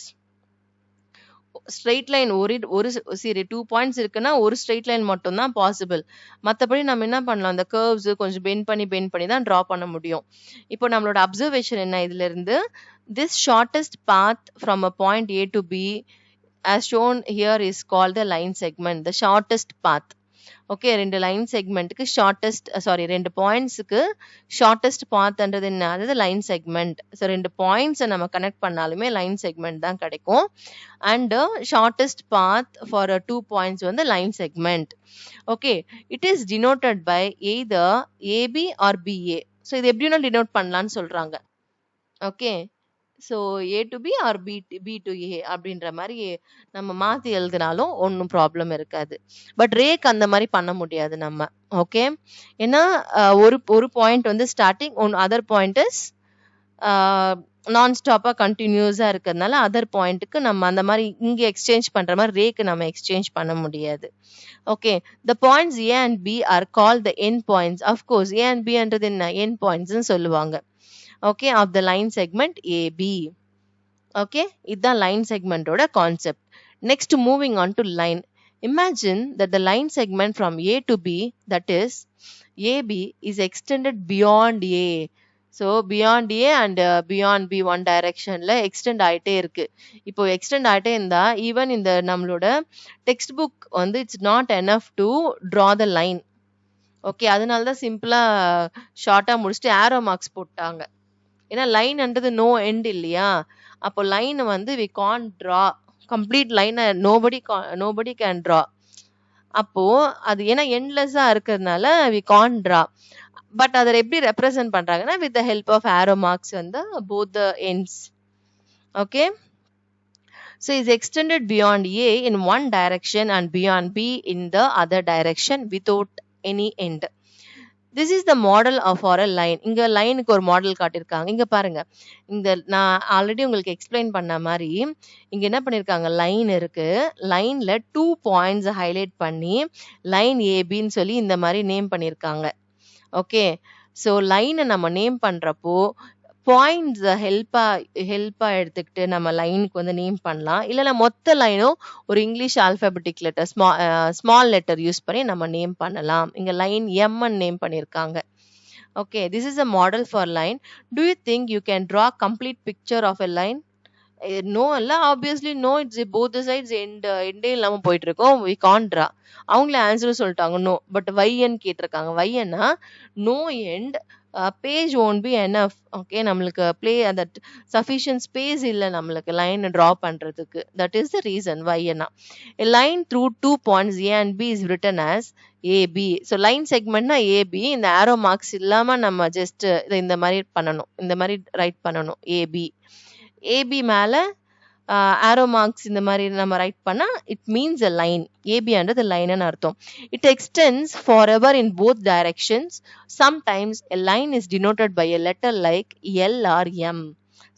Straight line ஒரு சரி 2 points இருக்குன்னா ஒரு straight line மட்டும் தான் possible. மற்றபடி நம்ம என்ன பண்ணலாம், அந்த கர்வ்ஸ் கொஞ்சம் பெண்ட் பண்ணி தான் டிரா பண்ண முடியும். இப்போ நம்மளோட அப்சர்வேஷன் என்ன இதுல இருந்து, this shortest path from a point A to B as shown here is called the line segment, the shortest path. Okay, ரெண்டு லைன் செக்மெண்ட்டுக்கு ரெண்டு பாயிண்ட்ஸுக்கு ஷார்டஸ்ட் பாத்ன்றது என்ன, அதாவது லைன் செக்மெண்ட். ஸோ ரெண்டு பாயிண்ட்ஸை நம்ம கனெக்ட் பண்ணாலுமே லைன் செக்மெண்ட் தான் கிடைக்கும். And shortest path for 2 points வந்து line segment. Okay, it is denoted by either AB or BA. So இது எப்படின்னா டினோட் பண்ணலான்னு சொல்றாங்க. Okay, so A to B or B to A அப்படின்ற மாதிரி நம்ம மாற்றி எழுதினாலும் ஒன்றும் ப்ராப்ளம் இருக்காது. பட் ரேக் அந்த மாதிரி பண்ண முடியாது நம்ம. ஓகே, ஏன்னா ஒரு பாயிண்ட் வந்து ஸ்டார்டிங், அதர் பாயிண்ட் இஸ் நான் ஸ்டாப்பாக கண்டினியூஸாக இருக்கிறதுனால அதர் பாயிண்ட்டுக்கு நம்ம அந்த மாதிரி இங்கே எக்ஸ்சேஞ்ச் பண்ணுற மாதிரி ரேக்கு நம்ம எக்ஸ்சேஞ்ச் பண்ண முடியாது. Okay, the points A and B are call the end points. Of course A and பின்றது என்ன, என் பாயிண்ட்ஸ்ன்னு சொல்லுவாங்க. Okay, of the line segment AB. Okay, இதுதான் line segment ஓட concept. Next, moving on to line. Imagine that the line segment from A to B, that is AB, is extended beyond A. So beyond A and beyond B one directionல extend ஆயிட்டே இருக்கு. இப்போ extend ஆயிட்டே இருந்தா even இந்த நம்மளோட textbook வந்து it's not enough to draw the line. Okay, அதனால தான் சிம்பிளா ஷார்ட்டா முடிச்சுட்டு ஆரோ மார்க்ஸ் போட்டாங்க. ஏன்னா லைன்ன்றது நோ எண்ட் இல்லையா, அப்போ லைன் வந்து வி கான் ட்ரா கம்ப்ளீட் லைனை, நோபடி கேன் ட்ரா. அப்போ அது ஏன்னா எண்ட்லெஸ்ஸா இருக்கிறதுனால வி கான் ட்ரா. பட் அதை எப்படி ரெப்ரசென்ட் பண்றாங்கன்னா with the help of arrow marks வந்து both the ends. Okay, so is extended beyond A in one direction and beyond B in the other direction without any end. This is the model of for a line. இங்க லைனுக்கு ஒரு model காட்டியிருக்காங்க. இங்க பாருங்க, இந்த நான் already உங்களுக்கு explain பண்ண மாதிரி இங்க என்ன பண்ணிருக்காங்க, லைன் இருக்கு, லைன்ல 2 points ஹைலைட் பண்ணி லைன் ஏபின்னு சொல்லி இந்த மாதிரி நேம் பண்ணிருக்காங்க. ஓகே, ஸோ லைனை நம்ம நேம் பண்றப்போ பாயிண்ட்ஸ் ஹெல்ப்பா எடுத்துக்கிட்டு நம்ம லைனுக்கு வந்து நேம் பண்ணலாம். இல்லைன்னா மொத்த லைனும் ஒரு English alphabetic letter small letter use பண்ணி நம்ம நேம் பண்ணலாம். இங்க லைன் எம்ன்னு நேம் பண்ணியிருக்காங்க. Okay, this is a model for line. Do you think you can draw complete picture of a line? No இல்ல, obviously no. It's both sides எண்டே இல்லாம போயிட்டு இருக்கோம், வி கான் ட்ரா. அவங்களே ஆன்சரும் சொல்லிட்டாங்க நோ. பட் வைன்னு கேட்டிருக்காங்க. வைன்னா no end, page won't be enough. Okay, நம்மளுக்கு அந்த சஃபிஷியன்ட் ஸ்பேஸ் இல்லை நம்மளுக்கு லைன் ட்ரா பண்றதுக்கு. தட் இஸ் த ரீசன் வைன்னா. Line through 2 points A and B is written as AB. So line செக்மெண்ட்னா ஏபி. இந்த ஆரோ மார்க்ஸ் இல்லாம நம்ம ஜஸ்ட் இந்த மாதிரி பண்ணணும், இந்த மாதிரி ரைட் பண்ணணும். ஏபி ஏபி மேல ஆரோ மார்க்ஸ் இந்த மாதிரி நம்ம ரைட் பண்ணா இட் மீன்ஸ் அ லைன். ஏபின்றது லைன்னு அர்த்தம். It extends forever in both directions. Sometimes a line is denoted by a letter like L R M.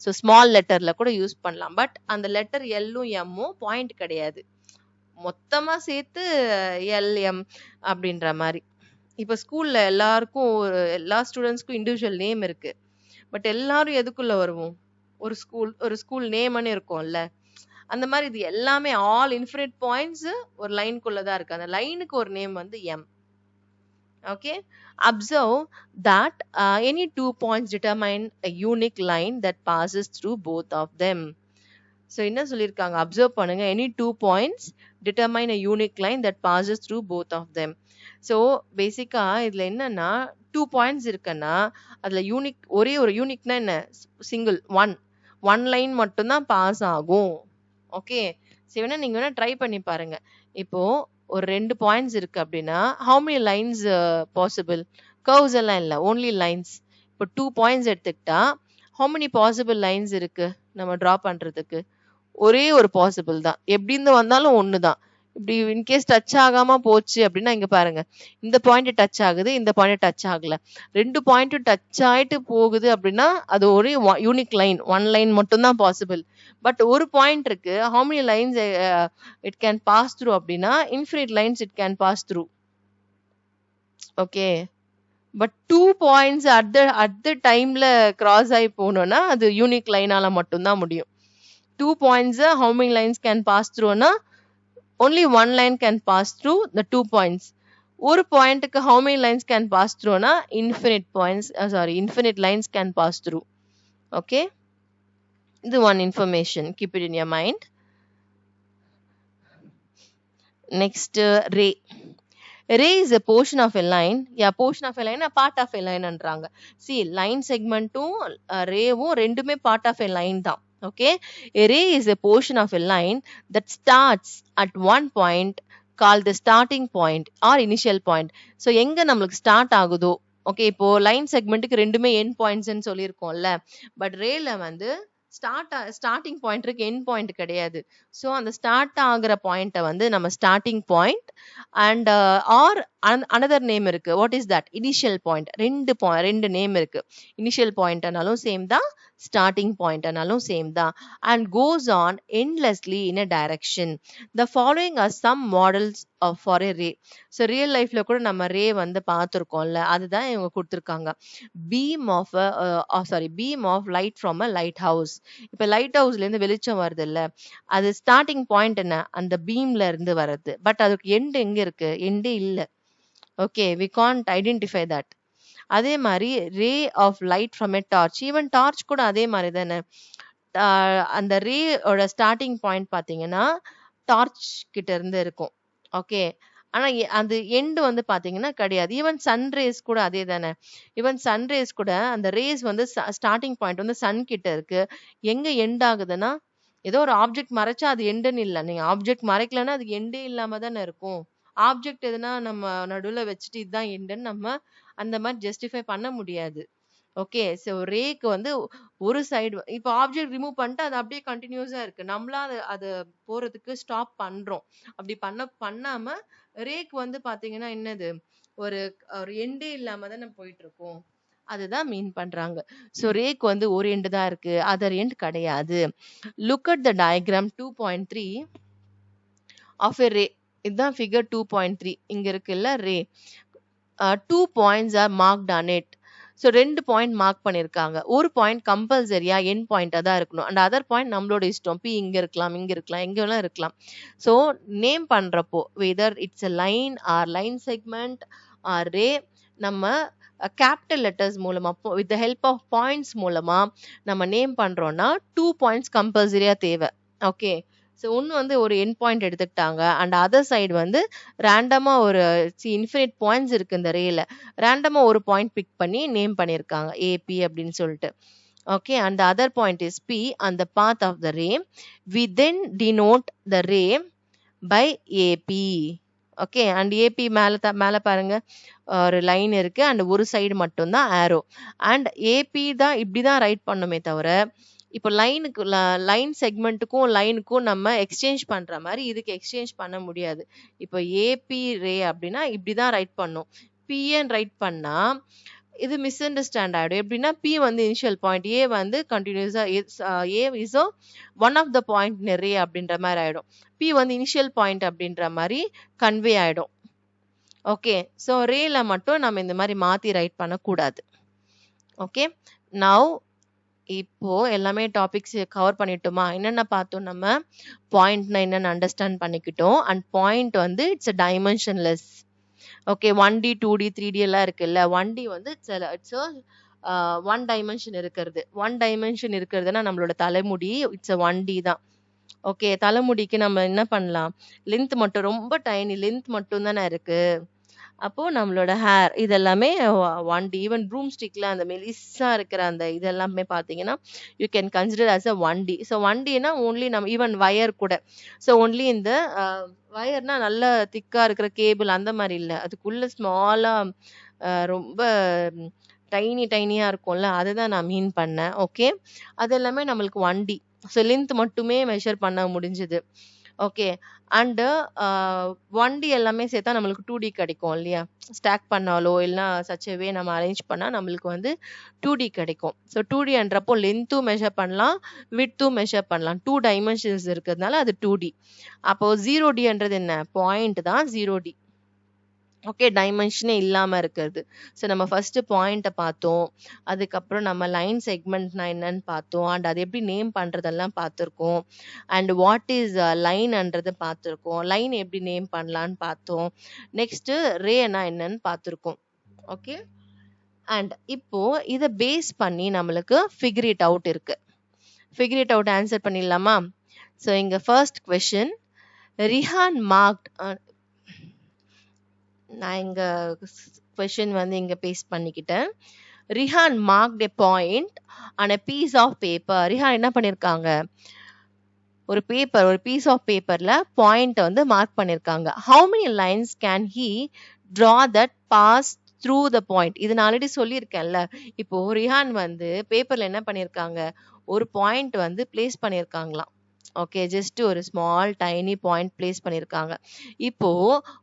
So small லெட்டர்ல கூட யூஸ் பண்ணலாம். பட் அந்த லெட்டர் எல்லும் எம்மும் பாயிண்ட் கிடையாது, மொத்தமா சேர்த்து எல்எம் அப்படின்ற மாதிரி. இப்போ ஸ்கூல்ல எல்லாருக்கும் எல்லா ஸ்டூடெண்ட்ஸ்க்கும் இண்டிவிஜுவல் நேம் இருக்கு. பட் எல்லாரும் எதுக்குள்ள வருவோம், ஒரு ஸ்கூல் நேம்னு இருக்கும்ல, அந்த மாதிரி இது எல்லாமே ஆல் இன்ஃபினிட் பாயிண்ட்ஸ் ஒரு லைனுக்குள்ள தான் இருக்கு. அந்த லைனுக்கு ஒரு நேம் வந்து m. Okay, observe that any 2 points determine a unique line that passes through both of them. So என்ன சொல்லிருக்காங்க, அப்சர்வ் பண்ணுங்க, any 2 points determine a unique line that passes through both of them. So பேசிக்கா இதுல என்னன்னா 2 points இருக்குன்னா அதுல ஒரே ஒரு யூனிக்னா என்ன, சிங்கிள் ஒன் லைன் மட்டும்தான் பாஸ் ஆகும். ஓகே, சரி வேணா நீங்க வேணா ட்ரை பண்ணி பாருங்க. இப்போ ஒரு 2 பாயிண்ட்ஸ் இருக்கு அப்படின்னா how many lines possible? curves எல்லாம் இல்ல, only lines. இப்போ 2 பாயிண்ட்ஸ் எடுத்துக்கிட்டா how many possible lines இருக்கு நம்ம டிரா பண்றதுக்கு? ஒரே ஒரு பாசிபிள் தான், எப்படி இருந்து வந்தாலும் ஒண்ணுதான். இப்படி இன்கேஸ் டச் ஆகாம போச்சு அப்படின்னா இங்க பாருங்க, இந்த பாயிண்ட் டச் ஆகுது, இந்த பாயிண்ட் டச் ஆகல, 2 பாயிண்ட்டும் டச் ஆயிட்டு போகுது அப்படின்னா அது ஒரு யூனிக் லைன், ஒன் லைன் மட்டும் தான் பாசிபிள். பட் ஒரு பாயிண்ட் இருக்கு, how many lines it can pass through அப்படின்னா infinite lines it can pass through. Okay, but 2 points at the டைம்ல கிராஸ் ஆகி போகணும்னா அது யூனிக் லைனால மட்டும்தான் முடியும். 2 points how many lines can pass through na only one line can pass through the 2 points. ஒரு பாயிண்ட்க்கு how many lines can pass through na infinite lines can pass through. Okay, this one information, keep it in your mind. Next, ray. Ray is a portion of a line. Yeah, portion of a line, a part of a line அன்றாங்க. See, line segmentum rayவும் ரெண்டுமே part of a line தான். Okay, a ray is a portion of a line that starts at one point called the starting point or initial point. So எங்க நம்மளுக்கு start ஆகுதோ, okay, இப்போ line செக்மெண்ட்டுக்கு ரெண்டுமே end பாயிண்ட்ஸ்னு சொல்லியிருக்கோம்ல, but ரேல வந்து starting point இருக்கு, end point கிடையாது. So அந்த ஸ்டார்ட் ஆகுற பாயிண்ட்டை வந்து நம்ம starting point and or another name இருக்கு. What is that? Initial point. ரெண்டு நேம் இருக்கு. இனிஷியல் பாயிண்ட்னாலும் சேம் தான், ஸ்டார்டிங் பாயிண்ட்னாலும் சேம் தான். And goes on endlessly in a direction. The following are some models for a ray. So real லைஃப்ல கூட நம்ம ரே வந்து பார்த்துருக்கோம்ல, அதுதான் இவங்க கொடுத்துருக்காங்க. Beam of light from a light house. இப்போ லைட் ஹவுஸ்ல இருந்து வெளிச்சம் வருது இல்ல, அது ஸ்டார்டிங் பாயிண்ட் என்ன, அந்த பீம்ல இருந்து வருது. பட் அதுக்கு எண்ட் எங்க இருக்கு? எண்டே இல்ல. Okay, we can't identify that. அதே மாதிரி ray of light from a torch. Even torch கூட அதே மாதிரி தானே, அந்த ரேயோட ஸ்டார்டிங் பாயிண்ட் பாத்தீங்கன்னா டார்ச் கிட்ட இருந்து இருக்கும். ஓகே, ஆனா அந்த எண்ட் வந்து பாத்தீங்கன்னா கிடையாது. ஈவன் சன்ரேஸ் கூட அதே தானே. ஈவன் சன்ரேஸ் கூட அந்த ரேஸ் வந்து ஸ்டார்டிங் பாயிண்ட் வந்து சன் கிட்ட இருக்கு, எங்க எண்ட் ஆகுதுன்னா ஏதோ ஒரு ஆப்ஜெக்ட் மறைச்சா அது எண்டுன்னு இல்லை. நீங்க ஆப்ஜெக்ட் மறைக்கலன்னா அது எண்டே இல்லாம தானே இருக்கும். ஆப்ஜெக்ட் எதுனா நம்ம நடுவுல வச்சுட்டு இதுதான் எண்டுன்னு நம்ம அந்த மாதிரி ஜஸ்டிஃபை பண்ண முடியாது. ஓகே, ஸோ ரேக்கு வந்து ஒரு சைடு, இப்போ ஆப்ஜெக்ட் ரிமூவ் பண்ணிட்டு அது அப்படியே கண்டினியூஸா இருக்கு, நம்மளா அது போறதுக்கு ஸ்டாப் பண்றோம். அப்படி பண்ணாம ரேக்கு வந்து பாத்தீங்கன்னா என்னது, ஒரு எண்டே இல்லாம தான் நம்ம போயிட்டு இருக்கோம். அதுதான் மீன் பண்றாங்க. ஸோ ரேக்கு வந்து ஒரு எண்டு தான் இருக்கு, அதர் எண்ட் கிடையாது. Look at the diagram 2.3 of a ray. இதுதான் ஃபிகர் 2.3. இங்க இருக்குல்ல ray. 2 points are marked on it. So 2 point mark பண்ணிருக்காங்க. ஒரு பாயிண்ட் கம்பல்சரியா எண்ட் பாயிண்டா தான் இருக்கணும், அண்ட் அதர் பாயிண்ட் நம்மளோட இஷ்டம். பி இங்க இருக்கலாம், இங்க இருக்கலாம், எங்க வேணா இருக்கலாம். ஸோ நேம் பண்றப்போ whether it's a line or line segment or ray, நம்ம கேபிட்டல் லெட்டர்ஸ் மூலமா with the help of points மூலமா நம்ம நேம் பண்றோம்னா 2 பாயிண்ட்ஸ் கம்பல்சரியா தேவை. ஓகே, ஸோ ஒன்று வந்து ஒரு எண்ட் பாயிண்ட் எடுத்துக்கிட்டாங்க, அண்ட் அதர் சைடு வந்து ரேண்டமா ஒரு இன்ஃபினிட் பாயிண்ட்ஸ் இருக்கு இந்த ரேல, ரேண்டமா ஒரு பாயிண்ட் பிக் பண்ணி நேம் பண்ணியிருக்காங்க ஏபி அப்படின்னு சொல்லிட்டு. Okay, and the other point is P on the path of the ray. We then denote the ray by AP. Okay, and AB மேல பாருங்க ஒரு லைன் இருக்கு, அண்ட் ஒரு சைடு மட்டும்தான் ஆரோ. அண்ட் ஏபி தான் இப்படிதான் ரைட் பண்ணுமே தவிர, இப்போ லைன் செக்மெண்ட்டுக்கும் லைனுக்கும் நம்ம எக்ஸ்சேஞ்ச் பண்ற மாதிரி இதுக்கு எக்ஸ்சேஞ்ச் பண்ண முடியாது. இப்போ ஏபி ரே அப்படின்னா இப்படிதான் ரைட் பண்ணும். பிஎன் ரைட் பண்ணா இது மிஸ் அண்டர்ஸ்டாண்ட் ஆயிடும். எப்படின்னா பி வந்து இனிஷியல் பாயிண்ட், ஏ வந்து கண்டினியூஸா, A is one of the point நிறைய அப்படின்ற மாதிரி ஆயிடும். பி வந்து இனிஷியல் பாயிண்ட் அப்படின்ற மாதிரி கன்வே ஆயிடும். ஓகே, ஸோ ரேல மட்டும் நம்ம இந்த மாதிரி மாத்தி ரைட் பண்ணக்கூடாது. ஓகே, நவ் இப்போ எல்லாமே டாபிக்ஸ் கவர் பண்ணிட்டோமா? என்னென்ன பார்த்தோம் நம்ம? பாயிண்ட்னா என்னன்னு அண்டர்ஸ்டாண்ட் பண்ணிக்கிட்டோம். அண்ட் பாயிண்ட் வந்து it's dimensionless. Okay, 1D 2D 3D எல்லாம் இருக்குல்ல. 1D வந்து இட்ஸ் ஒன் டைமென்ஷன் இருக்கிறது. ஒன் டைமென்ஷன் இருக்கிறதுனா நம்மளோட தலைமுடி இட்ஸ் 1D தான். ஓகே, தலைமுடிக்கு நம்ம என்ன பண்ணலாம்? லென்த் மட்டும் ரொம்ப டைனி லென்த் மட்டும் தானே இருக்கு. அப்போ நம்மளோட ஹேர் இதெல்லாமே 1D. ஈவன் ப்ரூம் ஸ்டிக்ல அந்த மெலிசா இருக்கிற அந்த இதெல்லாமே பார்த்தீங்கன்னா you can consider as a 1D. So 1Dனா ஓன்லி நம்ம ஈவன் வயர் கூட. ஸோ ஓன்லி இந்த வயர்னா நல்ல திக்கா இருக்கிற கேபிள் அந்த மாதிரி இல்லை. அதுக்குள்ள ஸ்மாலா ரொம்ப டைனியா இருக்கும்ல, அதுதான் நான் மீன் பண்ணேன். ஓகே, அது எல்லாமே நம்மளுக்கு 1D. ஸோ லென்த் மட்டுமே மெஷர் பண்ண முடிஞ்சுது. ஓகே, அண்டு 1D எல்லாமே சேர்த்தா நம்மளுக்கு 2D கிடைக்கும் இல்லையா? ஸ்டாக் பண்ணாலோ இல்லைனா சச்சவே நம்ம அரேஞ்ச் பண்ணால் நம்மளுக்கு வந்து 2D கிடைக்கும். ஸோ 2Dன்றப்போ லென்த்தும் மெஷர் பண்ணலாம், விட்த்தும் மெஷர் பண்ணலாம். 2 டைமென்ஷன்ஸ் இருக்கிறதுனால அது 2D. அப்போ 0Dன்றது என்ன? பாயிண்ட் தான் 0D. ஓகே, டைமென்ஷனே இல்லாமல் இருக்கிறது. ஸோ நம்ம ஃபர்ஸ்ட் பாயிண்ட்டை பார்த்தோம். அதுக்கப்புறம் நம்ம லைன் செக்மெண்ட்னா என்னன்னு பார்த்தோம். அண்ட் அது எப்படி நேம் பண்ணுறதெல்லாம் பார்த்துருக்கோம். அண்ட் வாட் இஸ் லைன்ன்றது பார்த்துருக்கோம். லைன் எப்படி நேம் பண்ணலான்னு பார்த்தோம். நெக்ஸ்ட்டு ரேனா என்னன்னு பார்த்துருக்கோம். ஓகே, அண்ட் இப்போ இதை பேஸ் பண்ணி நம்மளுக்கு ஃபிகர் இட் அவுட் இருக்கு. ஃபிகர் இட் அவுட் ஆன்சர் பண்ணிடலாமா? ஸோ இங்கே ஃபர்ஸ்ட் கொஷின், ரிஹான் மார்க்ட். நான் இங்க கொஷின் வந்து இங்க பேஸ்ட் பண்ணிக்கிட்டேன். Rihan marked a point on a piece of paper. Rihan என்ன பண்ணிருக்காங்க? ஒரு பீஸ் ஆஃப் பேப்பர்ல பாயிண்ட் வந்து மார்க் பண்ணிருக்காங்க. How many lines can he draw that pass through the point? இது நான் ஆல்ரெடி சொல்லியிருக்கேன்ல. இப்போ ரிஹான் வந்து பேப்பர்ல என்ன பண்ணிருக்காங்க? ஒரு பாயிண்ட் வந்து பிளேஸ் பண்ணிருக்காங்களாம். ஓகே, ஜஸ்ட் ஒரு ஸ்மால் டைனி பாயிண்ட் பிளேஸ் பண்ணிருக்காங்க. இப்போ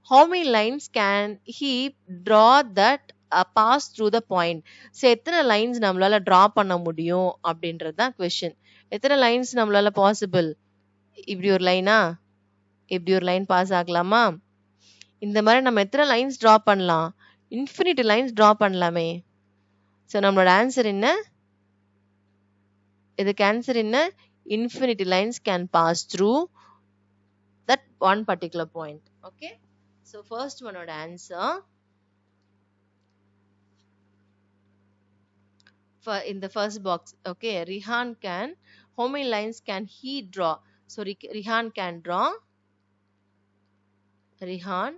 how many lines can he draw that pass through the point? So எத்தனை லைன்ஸ் நம்மளால டிரா பண்ண முடியும் அப்படின்றது தான் கொஸ்டின். எத்தனை லைன்ஸ் நம்மளால பாசிபிள்? இப்படி ஒரு லைனா, இப்படி ஒரு லைன் பாஸ் ஆகலாமா? இந்த மாதிரி நம்ம எத்தனை லைன்ஸ் டிரா பண்ணலாம்? இன்ஃபினிட்டி லைன்ஸ் டிரா பண்ணலாமே. ஸோ நம்மளோட ஆன்சர் என்ன? இதுக்கு ஆன்சர் என்ன? Infinity lines can pass through that one particular point. Okay, so first one would answer for in the first box. Okay, Rihan can, how many lines can he draw? So Rihan can draw, Rihan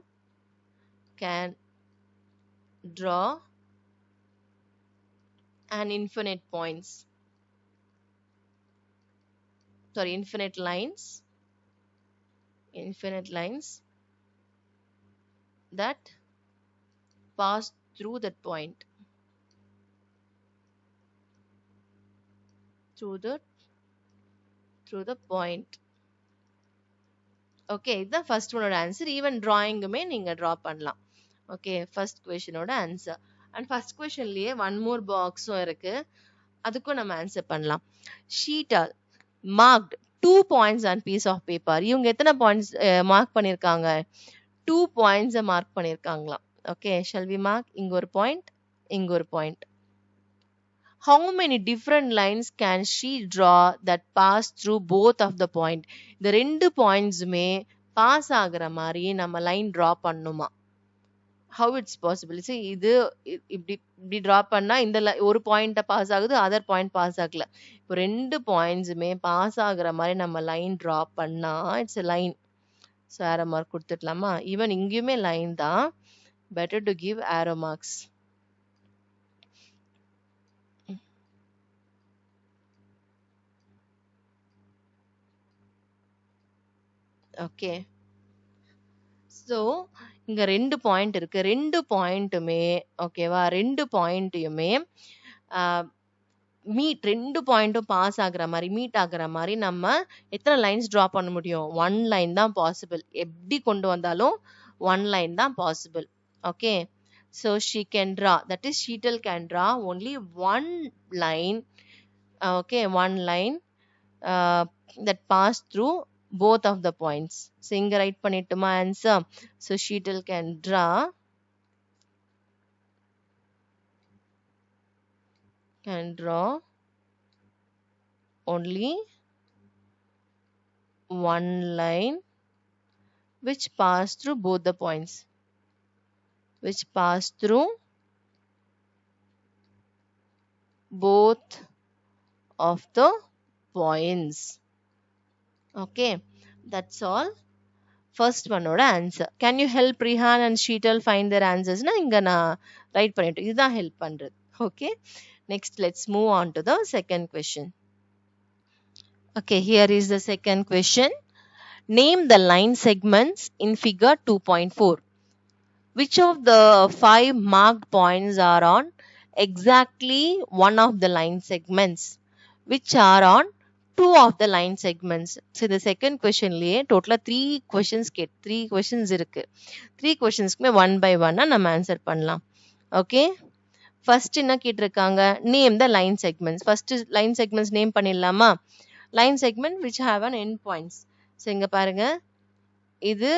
can draw an infinite points, sorry, infinite lines that pass through that point, through the point. Okay, இதுதான் first ஒன்னோட answer. Even டிராயிங்குமே நீங்கள் draw பண்ணலாம். Okay, first கொஷினோட answer. And first கொஷின்லேயே one more பாக்ஸும் இருக்கு, அதுக்கும் நம்ம ஆன்சர் பண்ணலாம். Sheetal marked 2 points on piece of paper. இவங்க எத்தனை பாயிண்ட்ஸ் மார்க் பண்ணியிருக்காங்க? 2 points மார்க் பண்ணியிருக்காங்களாம். Okay, shall we mark? இங்க ஒரு பாயிண்ட், இங்க ஒரு point. How many different lines can she draw that pass through both of the point? இந்த ரெண்டு பாயிண்ட்ஸுமே பாஸ் ஆகுற மாதிரி நம்ம லைன் டிரா பண்ணுமா? How it's possible? See, இது இப்படி டிரா பண்ணா இந்த ஒரு பாயிண்ட பாஸ் ஆகுது, அதர் பாயிண்ட் பாஸ் ஆகல. இப்போ ரெண்டு பாயிண்ட்ஸுமே பாஸ் ஆகுற மாதிரி நம்ம லைன் டிரா பண்ணா it's line. So arrow mark கொடுத்துடலாமா? ஈவன் இங்கேயுமே லைன் தான். Better to give arrow marks. Okay, so இங்க ரெண்டு பாயிண்ட் இருக்கு. ரெண்டு பாயிண்ட்டுமே ஓகேவா, ரெண்டு பாயிண்ட்டையுமே மீட், ரெண்டு பாயிண்ட்டும் பாஸ் ஆகுற மாதிரி, மீட் ஆகுற மாதிரி நம்ம எத்தனை லைன்ஸ் டிரா பண்ண முடியும்? 1 லைன் தான் பாசிபிள். எப்படி கொண்டு வந்தாலும் 1 லைன் தான் possible. Okay, so she can draw, that is Sheetal can draw only 1 line. Okay, 1 line that pass through both of the points. So inga write பண்ணிட்டுமா answer? So Sheetal can draw only one line which pass through both the points, which pass through both of the points. Okay, that's all. First one oda answer. Can you help Rihan and Sheetal find their answers? Na inga na write pannittu. Idha help pandrathu. Okay. Next, let's move on to the second question. Okay, here is the second question. Name the line segments in figure 2.4. Which of the 5 marked points are on exactly one of the line segments? Which are on two of the line segments? So the second question liye total 3 questions 3 questions irukku. 3 questions kume one by one நம்ம answer பண்ணலாம். Okay. First என்ன கேட்டிருக்காங்க? Name the line segments. First line segments name பண்ணிடலாமா? Line segment which have an end points. So இங்க பாருங்க. இது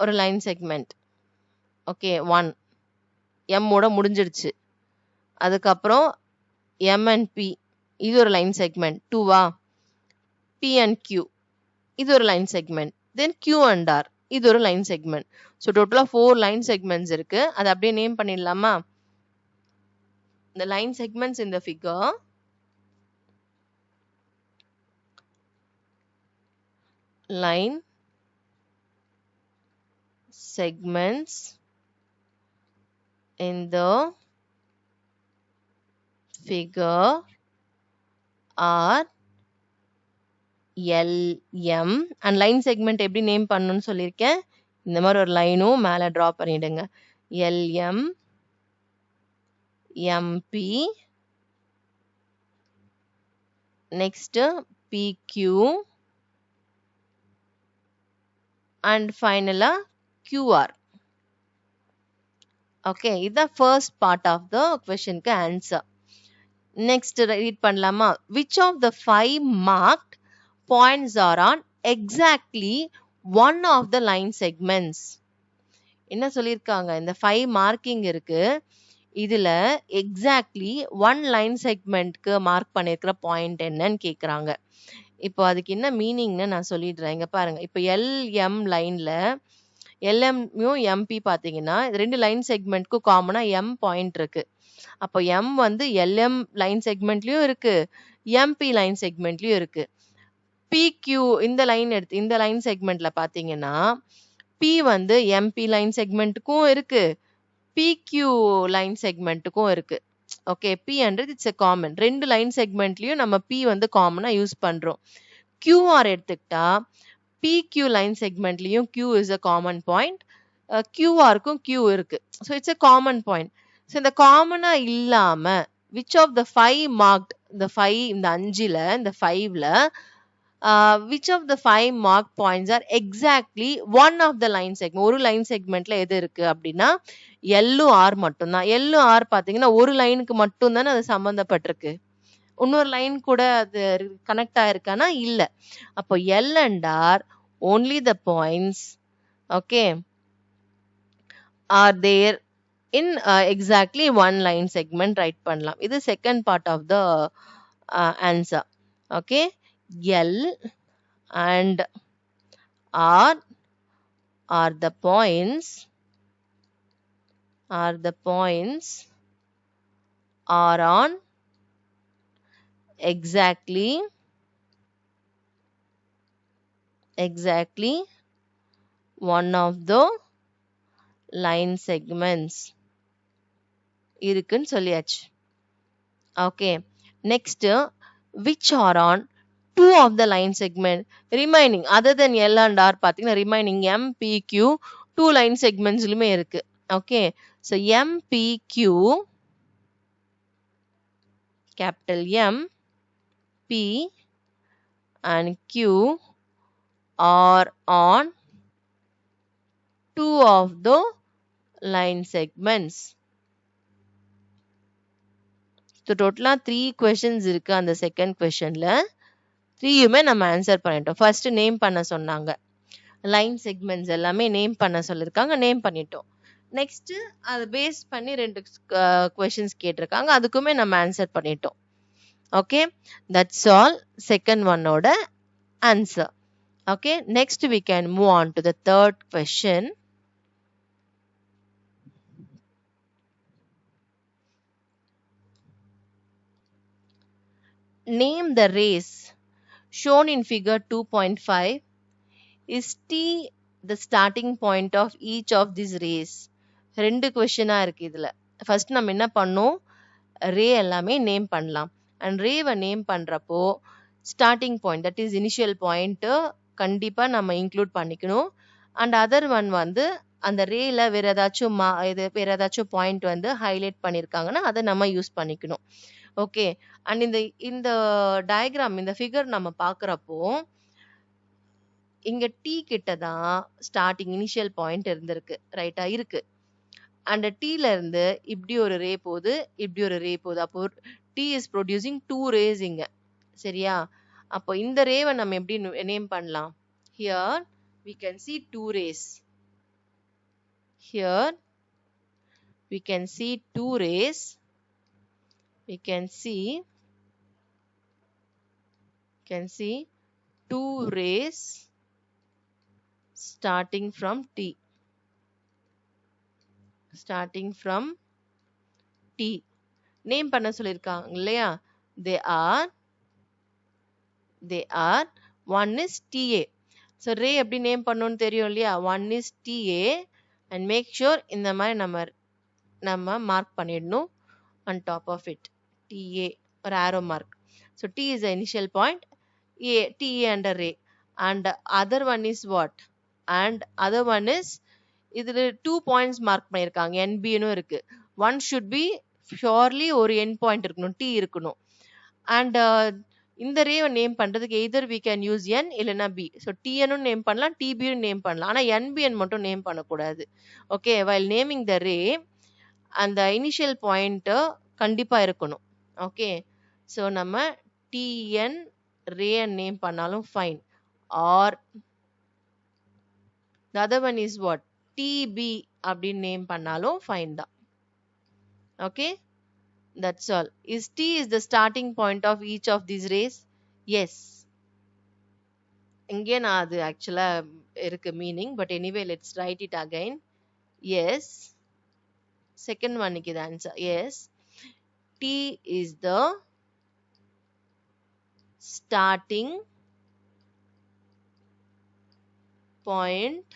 ஒரு line segment. Okay, 1. M ஓட முடிஞ்சிடுச்சு. அதுக்கப்புறம் M and P. இது ஒரு லைன் செக்மெண்ட் 2வா. P and Q. இது ஒரு line segment. Then Q and R. இது ஒரு லைன் செக்மெண்ட். ஸோ டோட்டலாக 4 லைன் செக்மெண்ட்ஸ் இருக்கு. அதை அப்படியே நேம் பண்ணிடலாமா? The line segments in the figure line segments in the figure are LM and line segment எப்படி நேம் பண்ணணும்னு சொல்லியிருக்கேன். இந்த மாதிரி ஒரு லைனும் மேலே ட்ரா பண்ணிடுங்க. LM MP next PQ and finally QR. Okay, இது the first part of the question க்கு answer. Next read பண்ணலாமா? Which of the 5 marked points are on exactly one of the line segments? என்ன சொல்லியிருக்காங்க? இந்த 5 marking இருக்கு. இதுல exactly one line செக்மெண்ட்க்கு mark பண்ணிருக்கிற பாயிண்ட் என்னன்னு கேக்குறாங்க. இப்போ அதுக்கு என்ன மீனிங்னு நான் சொல்லிடுறேன். இங்க பாருங்க. இப்போ LM லைன்ல LMயும் MP பாத்தீங்கன்னா ரெண்டு லைன் செக்மெண்ட்க்கு காமனா M பாயிண்ட் இருக்கு. அப்போ M வந்து LM லைன் செக்மெண்ட்லயும் இருக்கு, MP லைன் செக்மெண்ட்லயும் இருக்கு. PQ இந்த லைன் செக்மெண்ட்ல பாத்தீங்கன்னா P வந்து MP லைன் செக்மெண்ட்டுக்கும் இருக்கு, PQ லைன் செக்மெண்ட்டுக்கும் இருக்கு. ஓகே, P என்றது இட்ஸ் எ காமன். ரெண்டு லைன் செக்மெண்ட்லயும் நம்ம P வந்து காமனா யூஸ் பண்றோம். QR எடுத்துக்கிட்டா PQ லைன் செக்மெண்ட்லயும் Q is a common point, QRக்கும் Q இருக்கு. So it's a common point. So இந்த காமனா இல்லாம விச் ஆஃப் த 5 மார்க்ட், இந்த 5 இந்த 5ல இந்த 5ல which of the 5 mark points are exactly one of the line segment? ஒரு லைன் செக்மெண்ட்ல எது இருக்கு அப்படின்னா LR மட்டும்தான். LR பாத்தீங்கன்னா ஒரு லைனுக்கு மட்டும் தானே அது சம்பந்தப்பட்டிருக்கு. இன்னொரு லைன் கூட அது கனெக்ட் ஆயிருக்கானா இல்ல. அப்போ L and R only the points, okay, are there in exactly one line segment. Write பண்ணலாம். இது second part of the answer. Okay, L and R are the points are on exactly one of the line segments இருக்குன்னு சொல்லியாச்சு. Okay, next which are on two of the line segment remaining other than L and R பாத்தீங்கன்னா remaining M, P, Q two line segmentsலுமே இருக்கு. Okay, so M, P, Q, capital M, P and Q are on two of the line segments. So total 3 questions இருக்கு அந்த second கொஸ்டின்ல. 3யுமே நம்ம answer பண்ணிட்டோம். First name பண்ண சொன்னாங்க. Line segments எல்லாமே name பண்ண சொல்லிருக்காங்க, நேம் பண்ணிட்டோம். நெக்ஸ்ட் அதை பேஸ் பண்ணி 2 கொஸ்டின்ஸ் கேட்டிருக்காங்க, அதுக்குமே நம்ம ஆன்சர் பண்ணிட்டோம். Okay, that's all second one oda answer. Okay, next we can move on to the third question. Name the rays shown in figure 2.5. Is T the starting point of each of these rays? ரெண்டு கொஸ்டினா இருக்கு இதுல. First நம்ம என்ன பண்ணோம், ரே எல்லாமே name பண்ணலாம். And ரேவை name பண்றப்போ starting point, that is initial point கண்டிப்பா நம்ம இன்க்ளூட் பண்ணிக்கணும். அண்ட் அதர் ஒன் வந்து அந்த ரேல வேற ஏதாச்சும் வேற ஏதாச்சும் பாயிண்ட் வந்து ஹைலைட் பண்ணியிருக்காங்கன்னா அதை நம்ம யூஸ் பண்ணிக்கணும். ஓகே, அண்ட் இந்த இந்த டயக்ராம் இந்த ஃபிகர் நம்ம பார்க்குறப்போ இங்க டி கிட்ட தான் ஸ்டார்டிங் இனிஷியல் பாயிண்ட் இருந்திருக்கு, ரைட்டா இருக்கு. அண்ட் டீல இருந்து இப்படி ஒரு ரே போகுது, இப்படி ஒரு ரே போகுது. அப்போ டி இஸ் ப்ரொடியூசிங் 2 ரேஸ் இங்க, சரியா? அப்போ இந்த ரேவை நம்ம எப்படி நேம் பண்ணலாம்? Here we can see 2 rays. Here we can see 2 rays. We can see 2 rays starting from T. Starting from T. Name பண்ண சொல்லிருக்காங்க இல்லையா? They are one is TA. So ray எப்படி நேம் பண்ணணும்னு தெரியும் இல்லையா? One is TA and make sure இந்த மாதிரி நம்ம மார்க் பண்ணிடணும் on top of it. TA or arrow mark. So T is the initial point, TA and a ray. And other one is what? And other one is இதுல 2 points mark பண்ணிருக்காங்க, NB னு இருக்கு. One should be surely ஒரு end point இருக்கணும், T இருக்கணும். And இந்த ரேவை name பண்றதுக்கு either we can use N இல்லைன்னா B. So TN நேம் பண்ணலாம், TB நேம் பண்ணலாம். ஆனா NBN மட்டும் நேம் பண்ணக்கூடாது. Okay, while naming the ray அந்த இனிஷியல் பாயிண்ட் கண்டிப்பா இருக்கணும். ஓகே, ஸோ நம்ம TN ரே நேம் பண்ணாலும் fine, or the other one is what? TB அப்படின்னு நேம் பண்ணாலும் ஃபைன் தான். Okay, that's all. Is T is the starting point of each of these rays? Yes. இங்கே நான் அது ஆக்சுவலா இருக்கு meaning, but anyway let's right it again. Yes. Second one is the answer. Yes. T is the starting point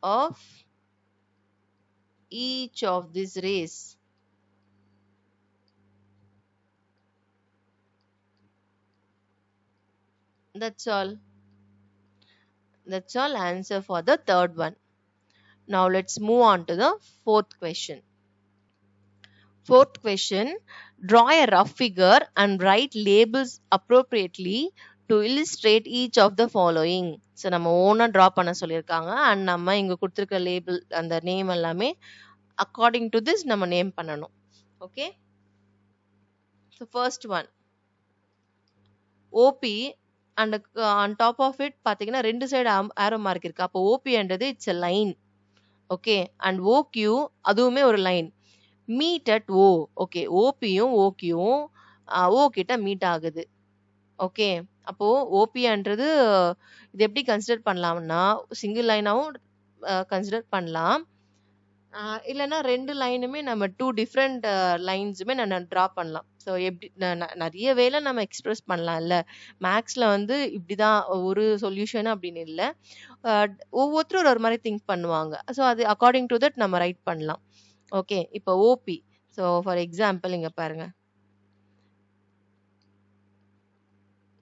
of each of these rays. That's all. That's all answer for the third one. Now let's move on to the fourth question. Fourth question, draw a rough figure and write labels appropriately to illustrate each of the following. So நம்ம ஓனா draw பண்ண சொல்லியிருக்காங்க and நம்ம இங்க கொடுத்திருக்க label அந்த name எல்லாமே according to this நம்ம நேம் பண்ணணும். Okay, so first one OP and on top of it பாத்தீங்கன்னா ரெண்டு சைடு arrow mark இருக்கு. அப்போ OP என்றது it's a line. Okay, and OQ அதுவுமே ஒரு line. Meet at O. Okay, ஓபியும் ஓக்யூவும் ஓ கிட்ட மீட் ஆகுது. ஓகே, அப்போ ஓபின்றது இது எப்படி கன்சிடர் பண்ணலாம்னா சிங்கிள் லைனாவும் கன்சிடர் பண்ணலாம், இல்லைன்னா ரெண்டு லைனுமே நம்ம 2 டிஃப்ரெண்ட் லைன்ஸுமே நம்ம ட்ரா பண்ணலாம். ஸோ எப்படி நிறைய வேலை நம்ம எக்ஸ்பிரஸ் பண்ணலாம் இல்லை, மேக்ஸில் வந்து இப்படிதான் ஒரு சொல்யூஷன் அப்படின்னு இல்லை, ஒவ்வொருத்தரும் ஒரு மாதிரி திங்க் பண்ணுவாங்க. ஸோ அது அக்கார்டிங் டு தட் நம்ம ரைட் பண்ணலாம். ஓகே, இப்போ ஓபி. ஸோ ஃபார் எக்ஸாம்பிள் இங்க பாருங்க,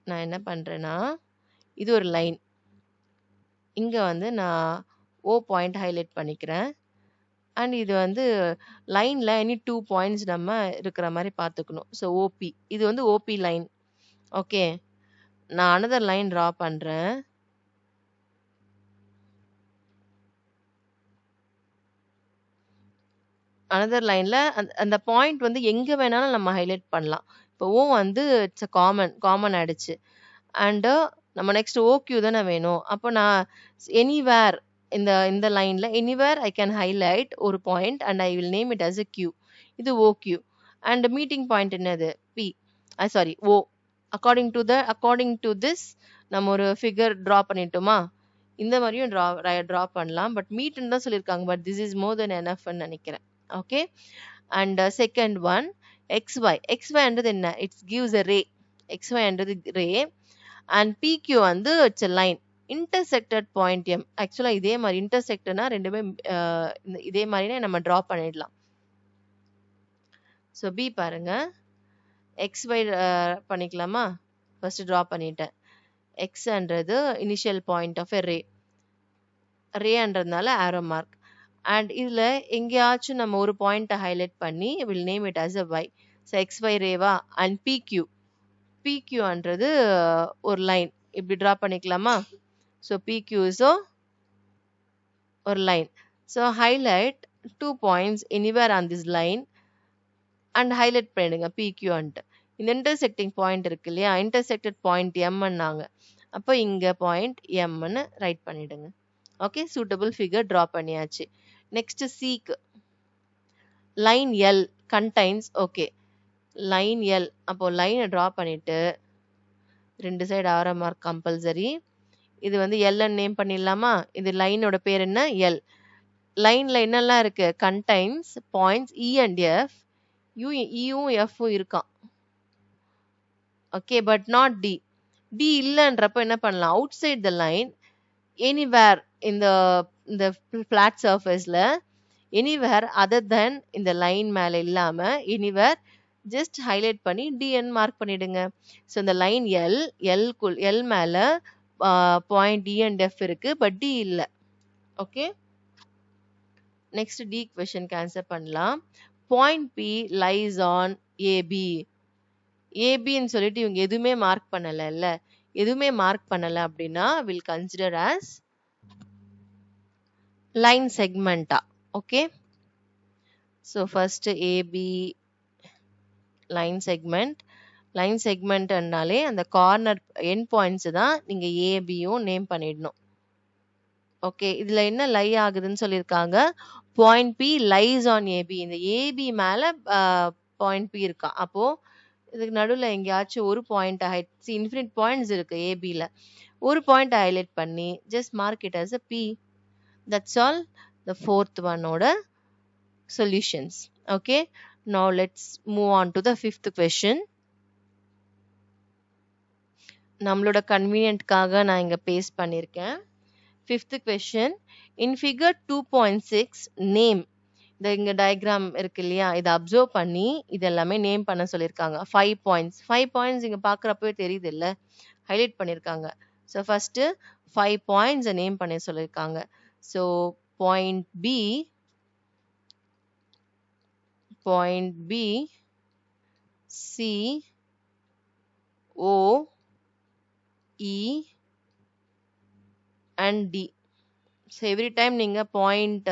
நான் என்ன பண்றேன்னா இது ஒரு லைன், இங்க வந்து நான் ஓ பாயிண்ட் ஹைலைட் பண்ணிக்கிறேன். அண்ட் இது வந்து லைன்ல எனி 2 பாயிண்ட்ஸ் நம்ம இருக்கிற மாதிரி பார்த்துக்கணும். ஸோ ஓபி, இது வந்து ஓபி லைன். ஓகே, நான் அனதர் லைன் ட்ரா பண்றேன். அனதர் லைன்ல அந்த பாயிண்ட் வந்து எங்க வேணாலும் நம்ம ஹைலைட் பண்ணலாம். இப்போ ஓ வந்து இட்ஸ் காமன் ஆயிடுச்சு. அண்ட் நம்ம நெக்ஸ்ட் ஓக்யூ தானே வேணும். அப்போ நான் எனிவேர் இந்த லைன்ல எனிவேர் ஐ கேன் ஹைலைட் ஒரு point and I will name it as a Q. இது ஓக்யூ. அண்ட் மீட்டிங் பாயிண்ட் என்னது? P. Sorry O. according to this நம்ம ஒரு ஃபிகர் ட்ரா பண்ணிட்டோமா, இந்த மாதிரியும் ட்ரா பண்ணலாம். பட் மீட்னு தான் சொல்லியிருக்காங்க. பட் திஸ் இஸ் மோர் தென் எனஃப்னு நினைக்கிறேன். Okay. And second one xy என்றது என்ன? It's gives a ray. xy என்றது ரே அண்ட் pq வந்து it's a line. Intersected point m. ஆக்சுவலா இதே மாதிரி இன்டர்செக்டட்னா ரெண்டுமே இதே மாதிரினா நம்ம ட்ரா பண்ணிடலாம். ஸோ பி பாருங்க, xy பண்ணிக்கலாமா? ஃபர்ஸ்ட் ட்ரா பண்ணிட்டேன். எக்ஸ்ன்றது இனிஷியல் பாயிண்ட் ஆஃப் எ ரேன்றதுனால ஆரோ மார்க். அண்ட் இதுல எங்கேயாச்சும் நம்ம ஒரு பாயிண்ட்டை ஹைலைட் பண்ணி will name it as a y. ஸோ xy ரேவா. அண்ட் pqன்றது ஒரு லைன். இப்படி ட்ரா பண்ணிக்கலாமா? ஸோ pq இஸ் ஒரு line. So highlight 2 points anywhere on this line and highlight பண்ணிடுங்க pqன்ட்டு. இந்த இன்டர்செக்டிங் பாயிண்ட் இருக்கு இல்லையா, இன்டர்செக்டட் பாயிண்ட் mன்னாங்க. அப்போ இங்க பாயிண்ட் mன்னு ரைட் பண்ணிடுங்க. ஓகே, சூட்டபிள் ஃபிகர் ட்ரா பண்ணியாச்சு. நெக்ஸ்ட் சீக்கு line L contains. Okay, line L. அப்போ லைனை ட்ரா பண்ணிட்டு ரெண்டு சைடு ஆரோ மார்க் கம்பல்சரி. இது வந்து எல்ன்னு நேம் பண்ணிடலாமா? இது லைனோட பேர் என்ன? எல். லைன்ல என்னெல்லாம் இருக்கு? Contains points E and F. இயும் எஃப்பும் இருக்கான். Okay, but not D. D இல்லைன்றப்போ என்ன பண்ணலாம்? Outside the line anywhere இந்த ஃபிளாட் சர்ஃபேஸ்ல எனிவேர் அதர் தென் இந்த லைன் மேல இல்லாம எனிவேர் ஜஸ்ட் ஹைலைட் பண்ணி டிஎன் மார்க் பண்ணிடுங்க. ஸோ இந்த லைன் எல் மேல பாயிண்ட் டி அண்ட் எஃப் இருக்கு, பட் டி இல்லை. ஓகே, நெக்ஸ்ட் டி கொஸ்டினுக்கு ஆன்சர் பண்ணலாம். Point P lies on AB. ஏபின்னு சொல்லிட்டு இவங்க எதுவுமே மார்க் பண்ணல. எதுவுமே மார்க் பண்ணல அப்படின்னா வில் கன்சிடர் ஆஸ் லைன் செக்மெண்டா. Okay, so first AB line segment. Line செக்மெண்ட்னாலே அந்த கார்னர் எண்ட் பாயிண்ட்ஸ் தான் நீங்க ஏபியும் நேம் பண்ணிடணும். ஓகே, இதுல என்ன லை ஆகுதுன்னு சொல்லியிருக்காங்க? Point P lies on AB. இந்த ஏபி மேல பாயிண்ட் பி இருக்கா. அப்போ இதுக்கு நடுவில் எங்கேயாச்சும் ஒரு பாயிண்ட் இன்ஃபினிட் பாயிண்ட்ஸ் இருக்கு ஏபியில். ஒரு பாயிண்ட் ஹைலைட் பண்ணி just mark it as a P. That's all the fourth ஒன்னோட solutions. Okay, now let's move on to the fifth question. நம்மளோட கன்வீனியன்ட்காக நான் இங்கே பேஸ்ட் பண்ணியிருக்கேன். Fifth question, in figure 2.6 name. இந்த இங்க டயக்ராம் இருக்கு இல்லையா, இதை அப்சர்வ் பண்ணி இது எல்லாமே நேம் பண்ண சொல்லியிருக்காங்க. 5 பாயிண்ட்ஸ். 5 பாயிண்ட்ஸ் இங்க பாக்குறப்பவே தெரியுது இல்ல, ஹைலைட் பண்ணிருக்காங்க. ஸோ ஃபர்ஸ்ட் 5 பாயிண்ட்ஸ் நேம் பண்ண சொல்லியிருக்காங்க. So point B C O E and D. So every time நீங்க பாயிண்ட்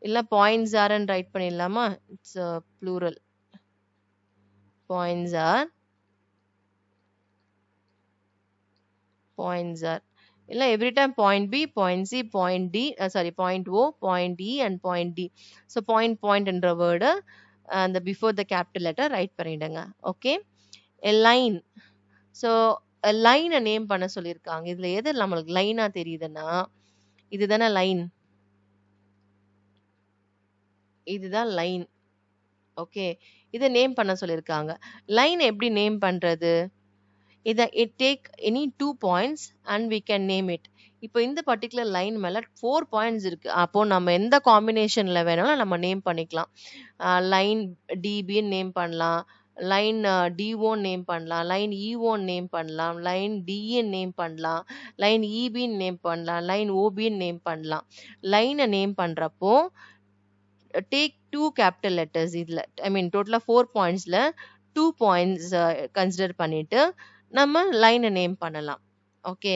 இல்ல பாயிண்ட்ஸ் ஆர்ன்னு ரைட் பண்ணிடலாமா? It's plural. பாயிண்ட்ஸ் ஆர் இல்ல every time point B, point C, point D, point O, point E and point D. So பாயிண்ட்ன்ற word அந்த before the capital letter write பண்ணிடுங்க. Okay, a line. So லைனை name பண்ண சொல்லியிருக்காங்க. இதுல எது நம்மளுக்கு லைனா தெரியுதுன்னா இதுதானே லைன். இதுதான் லைன். ஓகே, இதை நேம் பண்ண சொல்லியிருக்காங்க. லைன் எப்படி நேம் பண்றது? இதை take any 2 points and we can name it. இப்போ இந்த பர்டிகுலர் லைன் மேல 4 பாயிண்ட்ஸ் இருக்கு. அப்போ நம்ம எந்த காம்பினேஷன்ல வேணாலும் நம்ம நேம் பண்ணிக்கலாம். லைன் டிபின்னு நேம் பண்ணலாம், லைன் டிஓன்னு நேம் பண்ணலாம், லைன் இஓன்னு நேம் பண்ணலாம், லைன் டின்னு நேம் பண்ணலாம், லைன் இபின்னு நேம் பண்ணலாம், லைன் ஓபின்னு நேம் பண்ணலாம். லைனை நேம் பண்றப்போ take 2 capital letters. இதுல ஐ மீன் டோட்டலா 4 பாயிண்ட்ஸ்ல 2 பாயிண்ட்ஸ் கன்சிடர் பண்ணிட்டு நம்ம லைனை நேம் பண்ணலாம். ஓகே,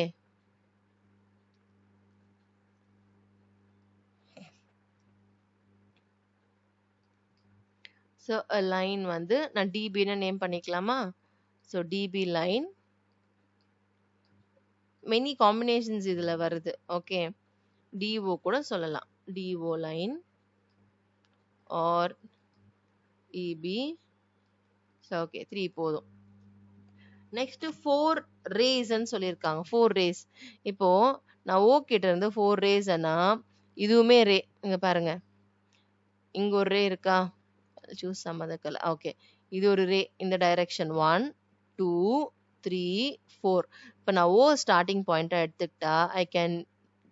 ஸோ லைன் வந்து நான் டிபின்னு நேம் பண்ணிக்கலாமா? So DB line. Many combinations இதுல வருது. ஓகே, டிஓ கூட சொல்லலாம். DO line or EB. So okay, 3 போதும். நெக்ஸ்ட் 4 ரேஸ்ன்னு சொல்லியிருக்காங்க. 4 ரேஸ். இப்போ நான் O கிட்ட இருந்து 4 ரேஸ்னா இதுவுமே ரே. இங்க பாருங்க. இங்க ஒரு ரே இருக்கா? Choose some other colour. Okay. இது ஒரு ரே இந்த டைரக்ஷன் 1 2 3 4. இப்போ நான் O ஸ்டார்டிங் பாயிண்டா எடுத்துக்கிட்டா ஐ கேன்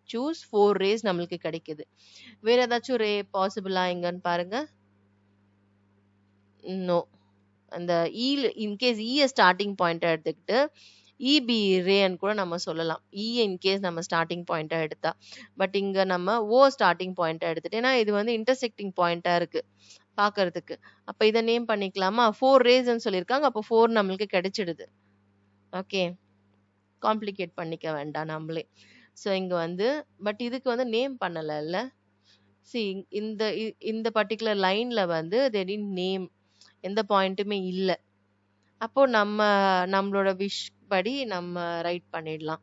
சூஸ் 4 ரேஸ் நம்மளுக்கு கிடைக்குது. வேற ஏதாச்சும் ரே பாசிபிளா இங்கன்னு பாருங்க. நோ. அந்த இன்கேஸ் ஸ்டார்டிங் பாயிண்டா எடுத்துக்கிட்டு இபி ரேன்னு கூட நம்ம சொல்லலாம். இன்கேஸ் நம்ம ஸ்டார்டிங் பாயிண்டா எடுத்தா. பட் இங்க நம்ம ஓ ஸ்டார்டிங் பாயிண்டா எடுத்துட்டு ஏன்னா இது வந்து இன்டர்செக்டிங் பாயிண்டா இருக்கு பாக்குறதுக்கு. அப்ப இதை நேம் பண்ணிக்கலாமா? 4 ரேஸ்ன்னு சொல்லியிருக்காங்க. அப்போ 4 நம்மளுக்கு கிடைச்சிடுது. ஓகே, காம்ப்ளிகேட் பண்ணிக்க வேண்டாம் நம்மளே. ஸோ இங்க வந்து பட் இதுக்கு வந்து நேம் பண்ணல. சி இந்த பர்டிகுலர் லைன்ல வந்து நேம் எந்த பாயிண்ட்டுமே இல்ல. அப்போ நம்மளோட விஷ் படி நம்ம ரைட் பண்ணிடலாம்.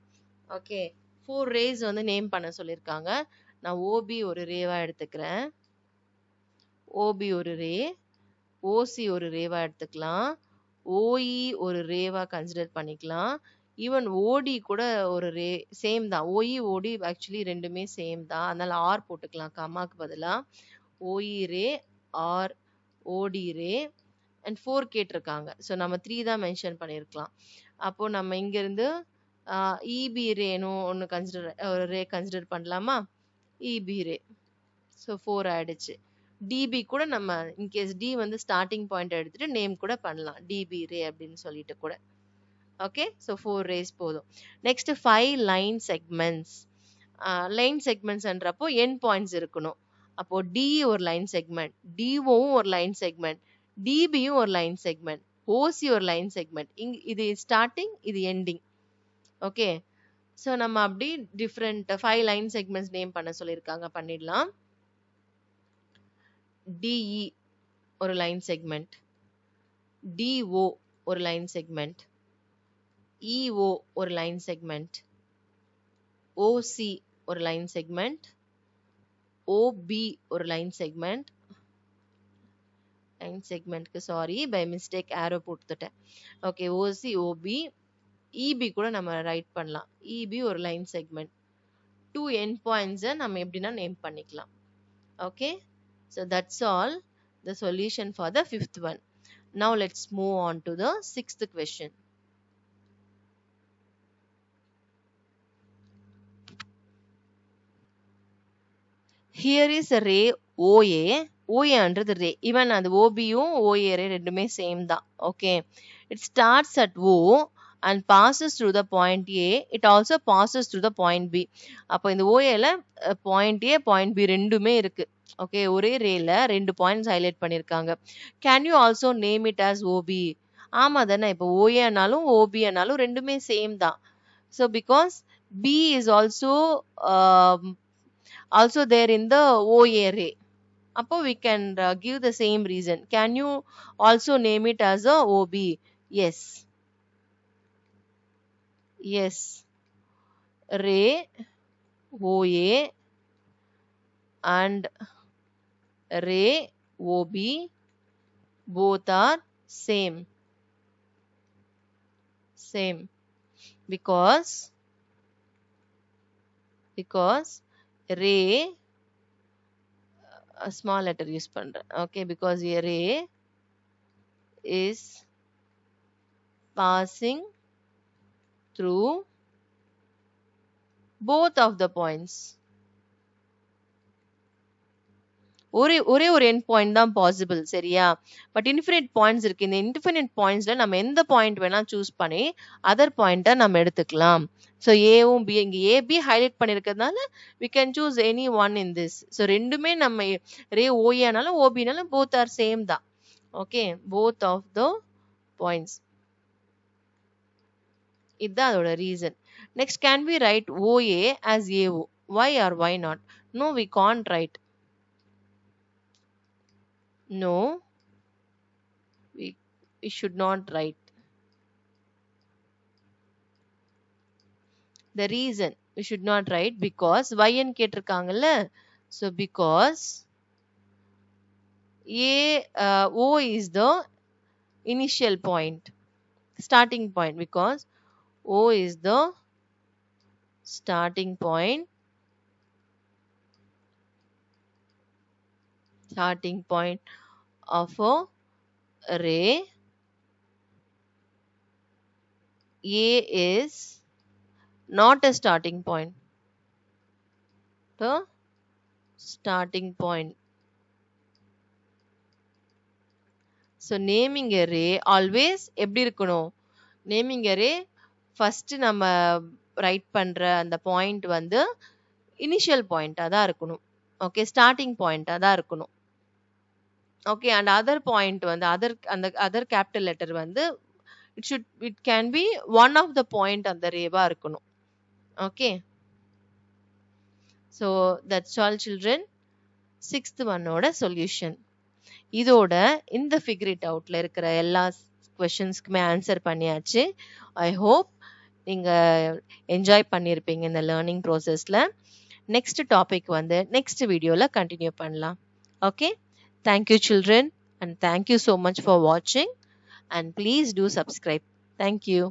ஓகே, 4 ரேஸ் வந்து நேம் பண்ண சொல்லியிருக்காங்க. நான் ஓபி ஒரு ரேவா எடுத்துக்கிறேன். ஓபி ஒரு ரே, ஓசி ஒரு ரேவா எடுத்துக்கலாம், ஓஇ ஒரு ரேவா கன்சிடர் பண்ணிக்கலாம். ஈவன் ஓடி கூட ஒரு ரே சேம் தான். ஓஇ ஓடி ஆக்சுவலி ரெண்டுமே சேம் தான். அதனால ஆர் போட்டுக்கலாம் கம்மாக்கு பதிலா. ஓஇ ரே ஆர் ஓடி ரே அண்ட் 4 கேட்டிருக்காங்க. ஸோ நம்ம 3 தான் மென்ஷன் பண்ணியிருக்கலாம். அப்போ நம்ம இங்கிருந்து இபி ரேனும் ஒன்று ஒரு ரே கன்சிடர் பண்ணலாமா? EB ray. ஸோ 4 ஆயிடுச்சு. டிபி கூட நம்ம இன்கேஸ் டி வந்து ஸ்டார்டிங் பாயிண்ட் எடுத்துட்டு நேம் கூட பண்ணலாம். டிபி ரே அப்படின்னு சொல்லிட்டு கூட. ஓகே, ஸோ 4 ரேஸ் போதும். Next 5 line segments. லைன் செக்மெண்ட்ஸ்ன்றப்போ எண்ட் பாயிண்ட்ஸ் இருக்கணும். அப்போ டி ஒரு லைன் செக்மெண்ட், டிஓவும் ஒரு லைன் செக்மெண்ட், டிபியும் ஒரு லைன் செக்மெண்ட், ஓசி ஒரு லைன் செக்மெண்ட். இது ஸ்டார்டிங், இது எண்டிங். ஓகே, ஸோ நம்ம அப்படி டிஃப்ரெண்ட் 5 லைன் செக்மெண்ட்ஸ் நேம் பண்ண சொல்லியிருக்காங்க. பண்ணிடலாம். டிஇ ஒரு லைன் செக்மெண்ட், டிஓ ஒரு லைன் செக்மெண்ட், இஓ ஒரு லைன் செக்மெண்ட், ஓசி ஒரு லைன் செக்மெண்ட், ஓபி ஒரு லைன் செக்மெண்ட். லைன் செக்மெண்ட்க்கு சாரி, பை மிஸ்டேக் ஆரோ போட்டுட்டேன். ஓகே, ஓசி ஓபி இபி கூட நம்ம ரைட் பண்ணலாம். இபி ஒரு லைன் செக்மெண்ட். 2 எண்ட் பாயிண்ட்ஸை நம்ம எப்படின்னா நேம் பண்ணிக்கலாம். Okay, so that's all the solution for the 5th one. Now let's move on to the 6th question. Here is a ray OA. OAன்றது ray. Even அந்த OBயும் OA ray ரெண்டுமே same தான். Okay. It starts at O and passes through the point A. It also passes through the point B. அப்போ இந்த OAல point A, point B ரெண்டுமே இருக்கு. Okay, ஒரே ரேல 2 points highlight பண்ணியிருக்காங்க. Can you also name it as OB? ஆமா தானே. இப்போ ஓஏ ஆனாலும் ஓபி ஆனாலும் ரெண்டுமே சேம் தான். So because B is also there in the OA ray. அப்போ we can give the same reason. Can you also name it as a OB? Yes. Yes. Ray, OA and ray, OB both are same. Same. Because ray a small letter use பண்றேன். Okay, because a ray is passing through both of the points. ஒரே ஒரு end point தான் possible, சரியா? But infinite points இருக்கு. இந்த infinite பாயிண்ட்ஸ்ல நம்ம எந்த point வேணா சூஸ் பண்ணி அதர் பாயிண்ட்டை நம்ம எடுத்துக்கலாம். ஸோ ஏவும் பி இங்கே ஏபி ஹைலைட் பண்ணியிருக்கிறதுனால we can choose any one in this. So ரெண்டுமே நம்ம ரே ஓஏனாலும் ஓபினாலும் போத் ஆர் சேம் தான். Okay, both of the points. இதுதான் அதோட reason. Next, can we write OA as AO? Why or why not? No, we can't write. No, we should not write. The reason we should not write because y ன்னு கேட்டிருக்காங்கல்ல. So because O is the initial point. starting point, because O is the starting point of a ray. A is not a starting point. The starting point. So naming array always எப்படி இருக்கணும்? Naming array first நம்ம right பண்ற அந்த point வந்து initial பாயிண்டா தான் இருக்கணும். Okay, starting பாயிண்டா தான் இருக்கணும். ஓகே, அண்ட் அதர் பாயிண்ட் வந்து அதர் கேபிட்டல் லெட்டர் வந்து it can be one of the point அந்த ரேவா இருக்கணும். Okay, so that's all children. 6th ஒன்னோட சொல்யூஷன். இதோட இந்த ஃபிகர் இட் அவுட்ல இருக்கிற எல்லா கொஸ்டின்ஸ்க்குமே ஆன்சர் பண்ணியாச்சு. ஐ ஹோப் நீங்க என்ஜாய் பண்ணியிருப்பீங்க இந்த லேர்னிங் ப்ராசஸ்ல. நெக்ஸ்ட் டாபிக் வந்து நெக்ஸ்ட் வீடியோல கண்டினியூ பண்ணலாம். Okay, thank you children, and thank you so much for watching, and please do subscribe. Thank you.